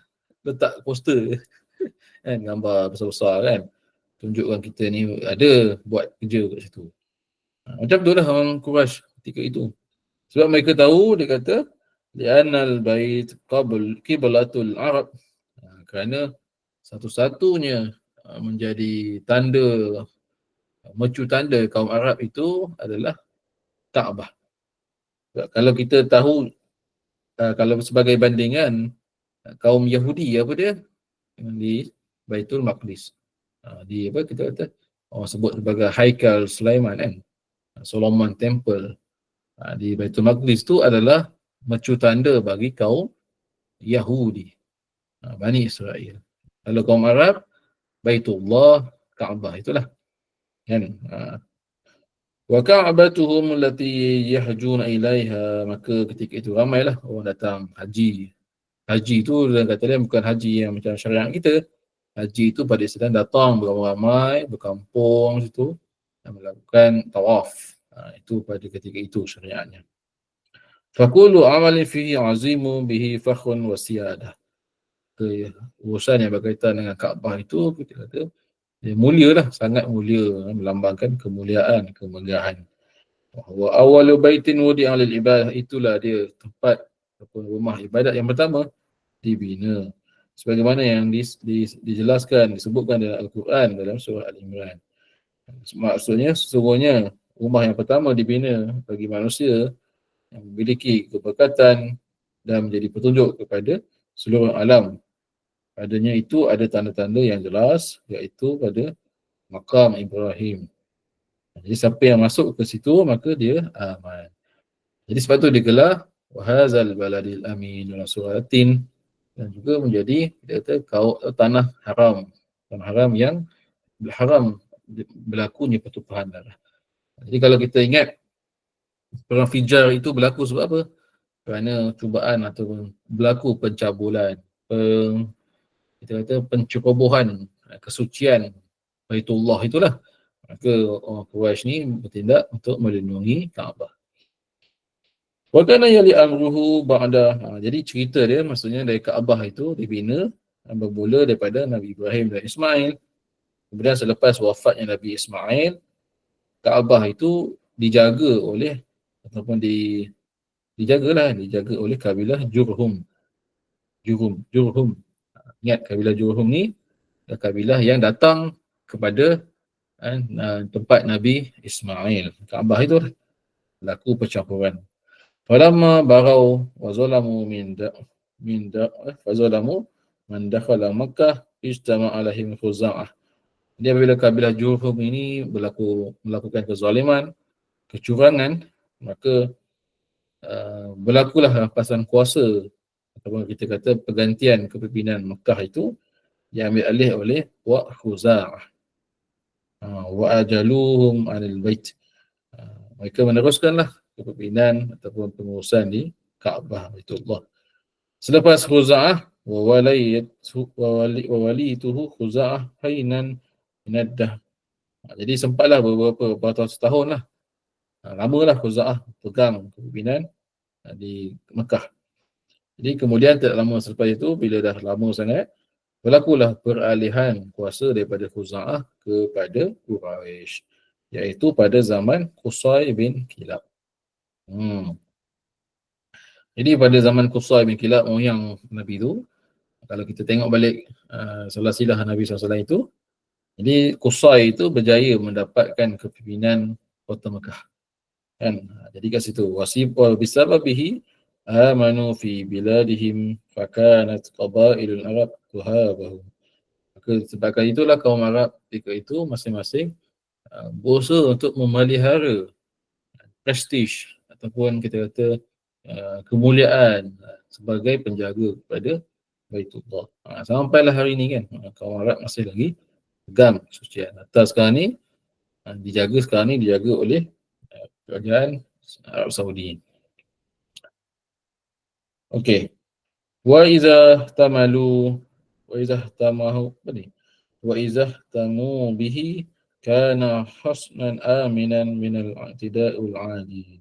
Speaker 1: letak poster kan, gambar besar-besar kan, tunjukkan kita ni ada buat kerja kat situ. Macam tu lah orang Quraisy ketika itu. Sebab mereka tahu, dia kata li'annal bait qiblatul Arab, kerana satu-satunya menjadi tanda, mercu tanda kaum Arab itu adalah Kaabah. Kalau kita tahu, kalau sebagai bandingan, kaum Yahudi apa dia? Di Baitul Maqdis. Di apa kita kata, orang sebut sebagai Haikal Sulaiman kan, Solomon Temple. Di Baitul Maqdis tu adalah mercu tanda bagi kaum Yahudi, Bani Israel. Kalau kaum Arab, Baitullah, Kaabah itulah kan. Wa ka'batuhum allati yahjuna ilaiha, maka ketika itu ramailah orang datang haji. Haji tu dia kata dia bukan haji yang macam syariat kita. Haji itu pada istilah datang beramai-ramai, berkampung situ dan melakukan tawaf. Itu pada ketika itu syariatnya. Faqulu amalin fihi azimu bihi fakhrun wa siyadah. Urusan yang berkaitan dengan Kaabah itu kita kata dia mulia lah, sangat mulia, melambangkan kemuliaan, kemegahan. Wa awwalu baitin wudi'a lil ibadah, itulah dia tempat ataupun rumah ibadat yang pertama dibina. Sebagaimana yang dijelaskan, disebutkan dalam Al-Quran dalam surah Al-Imran. Maksudnya sesungguhnya rumah yang pertama dibina bagi manusia yang memiliki keberkatan dan menjadi petunjuk kepada seluruh alam. Padanya itu ada tanda-tanda yang jelas, iaitu pada Maqam Ibrahim. Jadi siapa yang masuk ke situ maka dia aman. Jadi sebab tu digelar wahazal baladil amin dalam surah At-Tin, dan juga menjadi dia kata tanah haram, tanah haram yang haram berlakunya pertumpahan darah. Jadi kalau kita ingat perang Fijar itu berlaku sebab apa? Kerana cubaan atau berlaku pencabulan, kita kata pencerobohan kesucian Baitullah itulah. Maka orang Quraisy ni bertindak untuk melindungi Kaabah. Wa kana yali amruhu ba'da, jadi cerita dia maksudnya dari Kaabah itu dibina bermula daripada Nabi Ibrahim dan Ismail. Kemudian selepas wafatnya Nabi Ismail, Kaabah itu dijaga oleh ataupun dijaga oleh kabilah Jurhum. Ingat kabilah Jurhum ni kabilah yang datang kepada tempat Nabi Ismail. Kaabah itu berlaku percampuran. Falamma barau wa zalamu fazalamu man dakhala Makkah ijtama alaihim khuza'ah. Jadi apabila kabilah Jurhum ini melakukan kezaliman, kecurangan, maka berlakulah rampasan kuasa ataupun kita kata pergantian kepimpinan Mekah itu diambil alih oleh Wak Khuza'ah. Wa ajaluhum anil bait. Mereka meneruskanlah kepimpinan ataupun pengurusan di Kaabah Baitullah. Selepas Khuza'ah wa walituhu Khuza'ah hainan minaddah. Jadi sempatlah beberapa tahun lah. Lamalah Khuza'ah pegang kepimpinan di Mekah. Jadi kemudian tak lama selepas itu, bila dah lama sangat, berlakulah peralihan kuasa daripada Khuza'ah kepada Quraisy, iaitu pada zaman Qusay bin Kilab. Jadi pada zaman Qusay bin Kilab, yang Nabi itu, kalau kita tengok balik silsilah Nabi SAW itu, jadi Qusay itu berjaya mendapatkan kepimpinan kota Mekah. Kan? Jadi kat situ, wasibwa bisababihi amanu fi biladihim fakanat qabailul Arab tuhabahu. Maka sebabkan itulah kaum Arab ketika itu masing-masing berusaha untuk memelihara prestige ataupun kita kata kemuliaan sebagai penjaga kepada Baitullah. Sampailah hari ini kan, kaum Arab masih lagi pegang kesucian. Atas sekarang ni dijaga oleh kerajaan Arab Saudi. Okey. Wa iza tamahu bihi kana hasnan aminan minal i'tida'ul 'adi.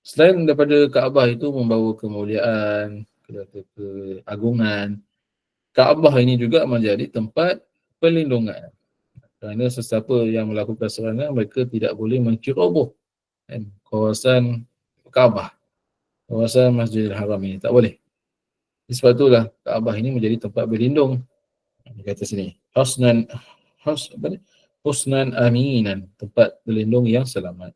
Speaker 1: Selain daripada Kaabah itu membawa kemuliaan, keagungan, Kaabah ini juga menjadi tempat perlindungan. Kerana sesiapa yang melakukan serangan, mereka tidak boleh menceroboh kawasan Kaabah, kawasan Masjidil Haram ini, tak boleh. Sebab itulah Kaabah ini menjadi tempat berlindung. Dia kata sini, husnan aminan, tempat berlindung yang selamat.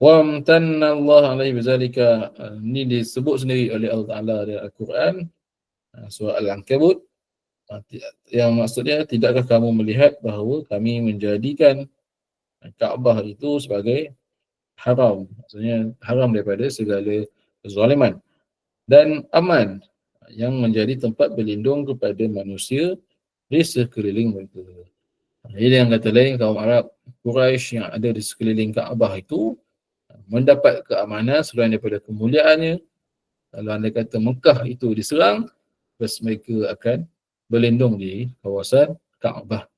Speaker 1: Wa amtanna Allah alaihi bizalika, ini disebut sendiri oleh Allah Taala dalam Al-Quran, surah Al-Ankabut, yang maksudnya, tidakkah kamu melihat bahawa kami menjadikan Kaabah itu sebagai haram, maksudnya haram daripada segala kezaliman dan aman, yang menjadi tempat berlindung kepada manusia di sekeliling mereka. Jadi yang kata lain, kaum Arab Quraisy yang ada di sekeliling Kaabah itu mendapat keamanan selain daripada kemuliaannya. Kalau anda kata Mekah itu diserang, terus mereka akan berlindung di kawasan Kaabah.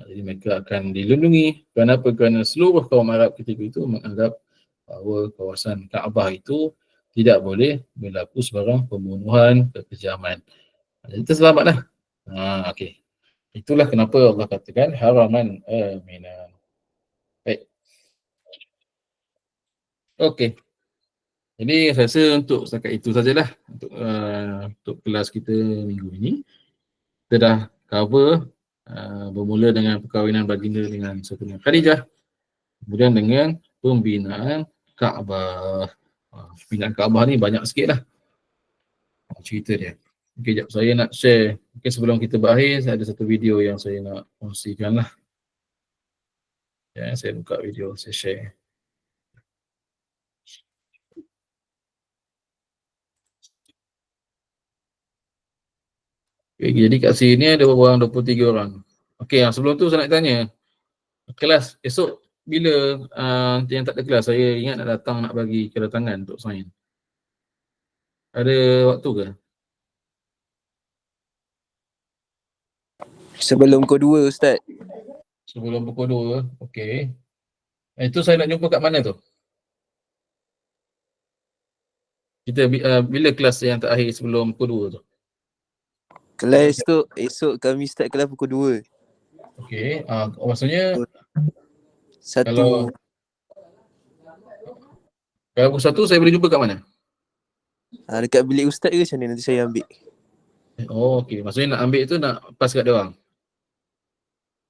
Speaker 1: Jadi mereka akan dilindungi. Kenapa? Kerana seluruh kaum Arab ketika itu menganggap bahawa kawasan Kaabah itu tidak boleh berlaku sebarang pembunuhan, kekejaman. Jadi terselamatlah. Okey. Itulah kenapa Allah katakan haraman aminan. Baik. Okey. Jadi saya rasa untuk setakat itu sajalah untuk kelas kita minggu ini. Kita dah cover bermula dengan perkahwinan baginda dengan Saidatina Khadijah, kemudian dengan pembinaan Kaabah. Pembinaan Kaabah ni banyak sikit lah cerita dia. Okey, jap saya nak share. Mungkin sebelum kita berakhir, saya ada satu video yang saya nak kongsikan lah. Ya, saya buka video, saya share. Okay, jadi kat sini ada berapa orang? 23 orang. Okey, sebelum tu saya nak tanya, kelas esok bila yang tak ada kelas, saya ingat nak datang nak bagi kedatangan untuk sign. Ada waktu ke?
Speaker 2: Sebelum pukul 2, Ustaz.
Speaker 1: Sebelum pukul 2, okey. Itu saya nak jumpa kat mana tu? Kita bila kelas yang terakhir sebelum pukul 2 tu?
Speaker 2: Kelas tu esok kami start kelas pukul 2.
Speaker 1: Okey, maksudnya
Speaker 2: Satu.
Speaker 1: kalau pukul 1 saya boleh jumpa kat mana?
Speaker 2: Dekat bilik Ustaz ke macam mana? Nanti saya ambil.
Speaker 1: Oh, okey. Maksudnya nak ambil tu nak pas kat dia orang.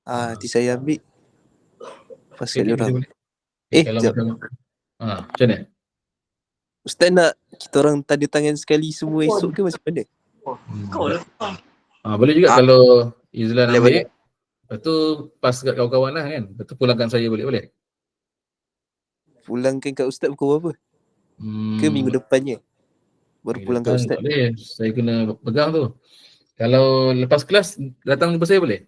Speaker 2: Nanti saya ambil. Pas kat dia orang.
Speaker 1: Kalau
Speaker 2: Jap.
Speaker 1: macam mana?
Speaker 2: Ustaz nak kita orang tanda tangan sekali semua esok ke macam mana?
Speaker 1: Boleh juga kalau Izlan
Speaker 2: Boleh,
Speaker 1: ambil. Lepas tu pas kat kawan-kawan lah kan. Lepas tu pulangkan saya boleh?
Speaker 2: Pulangkan kat Ustaz pukul berapa? Ke minggu depannya? Baru
Speaker 1: minggu
Speaker 2: pulang kat
Speaker 1: depan
Speaker 2: Ustaz.
Speaker 1: tak boleh. Saya kena pegang tu. Kalau lepas kelas datang jumpa saya boleh?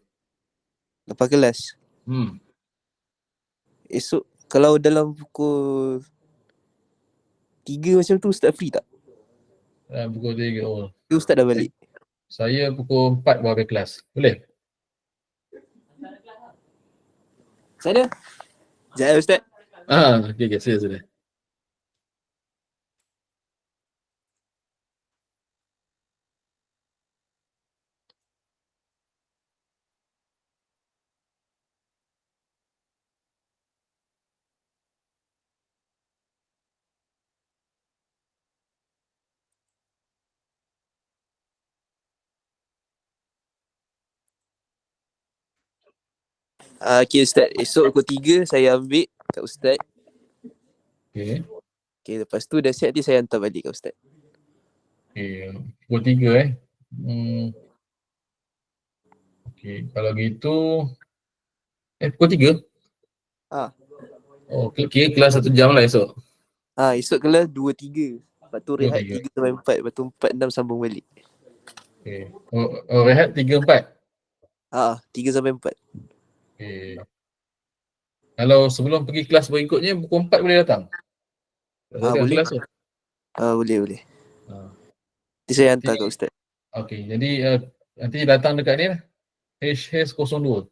Speaker 2: Lepas kelas. Esok kalau dalam pukul 3 macam tu Ustaz free tak?
Speaker 1: Pukul 3. Oh.
Speaker 2: Ke Ustaz dah balik?
Speaker 1: Saya pukul 4 baru habis kelas. Boleh?
Speaker 2: Sana. Sekejap Ustaz.
Speaker 1: Okey, sudah.
Speaker 2: Okay Ustaz, esok pukul 3 saya ambil kat Ustaz.
Speaker 1: Okey.
Speaker 2: Okay, lepas tu dah siap nanti saya hantar balik kat Ustaz.
Speaker 1: Okey, pukul 3 Okey, kalau gitu pukul 3? Oh, kira kelas 1 jam lah esok.
Speaker 2: Esok kelas 2-3. Lepas tu rehat
Speaker 1: 3.
Speaker 2: 3 sampai 4. Lepas tu 4-6 sambung balik.
Speaker 1: Okey. Rehat 3-4?
Speaker 2: 3 sampai 4.
Speaker 1: Okey. Kalau sebelum pergi kelas berikutnya pukul 4 boleh datang?
Speaker 2: Boleh.
Speaker 1: Kelas tu?
Speaker 2: Boleh. Nanti saya hantar kat Ustaz.
Speaker 1: Okey, jadi nanti datang dekat ni lah. H02.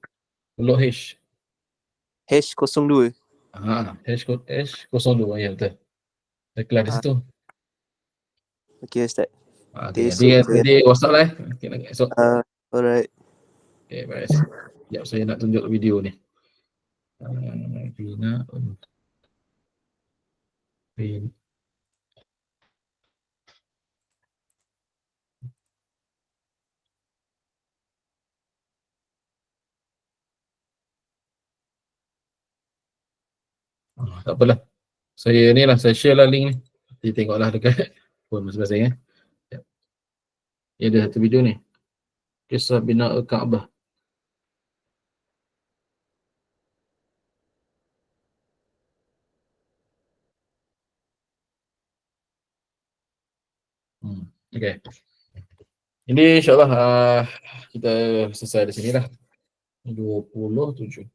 Speaker 1: Blok H.
Speaker 2: H02.
Speaker 1: H02, ya betul. Ada kelas di situ.
Speaker 2: Okey Ustaz.
Speaker 1: Nanti WhatsApp lah esok.
Speaker 2: Alright.
Speaker 1: Okay, baik. Sekejap saya nak tunjuk video ni. Tak apalah. Saya share lah link ni. Nanti tengoklah dekat phone masing-masing. Ini ada satu video ni. Kisah bina Kaabah. Okay. Ini insyaAllah kita selesai di sini lah. 27.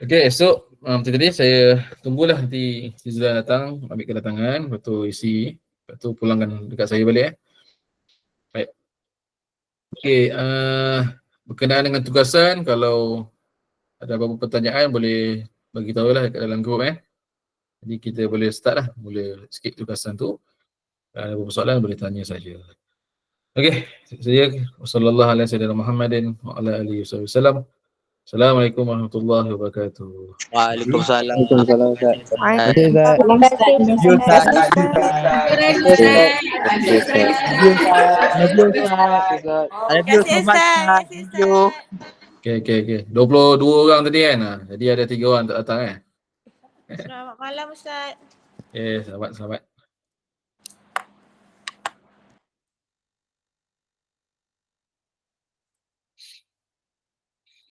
Speaker 1: Okay, esok macam tadi saya tunggulah nanti Zizla datang, ambil kedatangan, lepas tu isi, lepas tu pulangkan dekat saya balik. Baik. Okay, berkenaan dengan tugasan, kalau ada apa-apa pertanyaan boleh bagi tahu lah dekat dalam grup. Jadi kita boleh start lah, mula sikit tugasan tu. Ada apa-apa soalan boleh tanya saja. Okay, saya wassalamualaikum warahmatullahi wabarakatuh. Assalamualaikum warahmatullahi wabarakatuh.
Speaker 2: Waalaikumsalam.
Speaker 1: Okay. 22 orang tadi kan. Jadi ada 3 orang tak datang
Speaker 8: Selamat malam Ustaz.
Speaker 1: Selamat.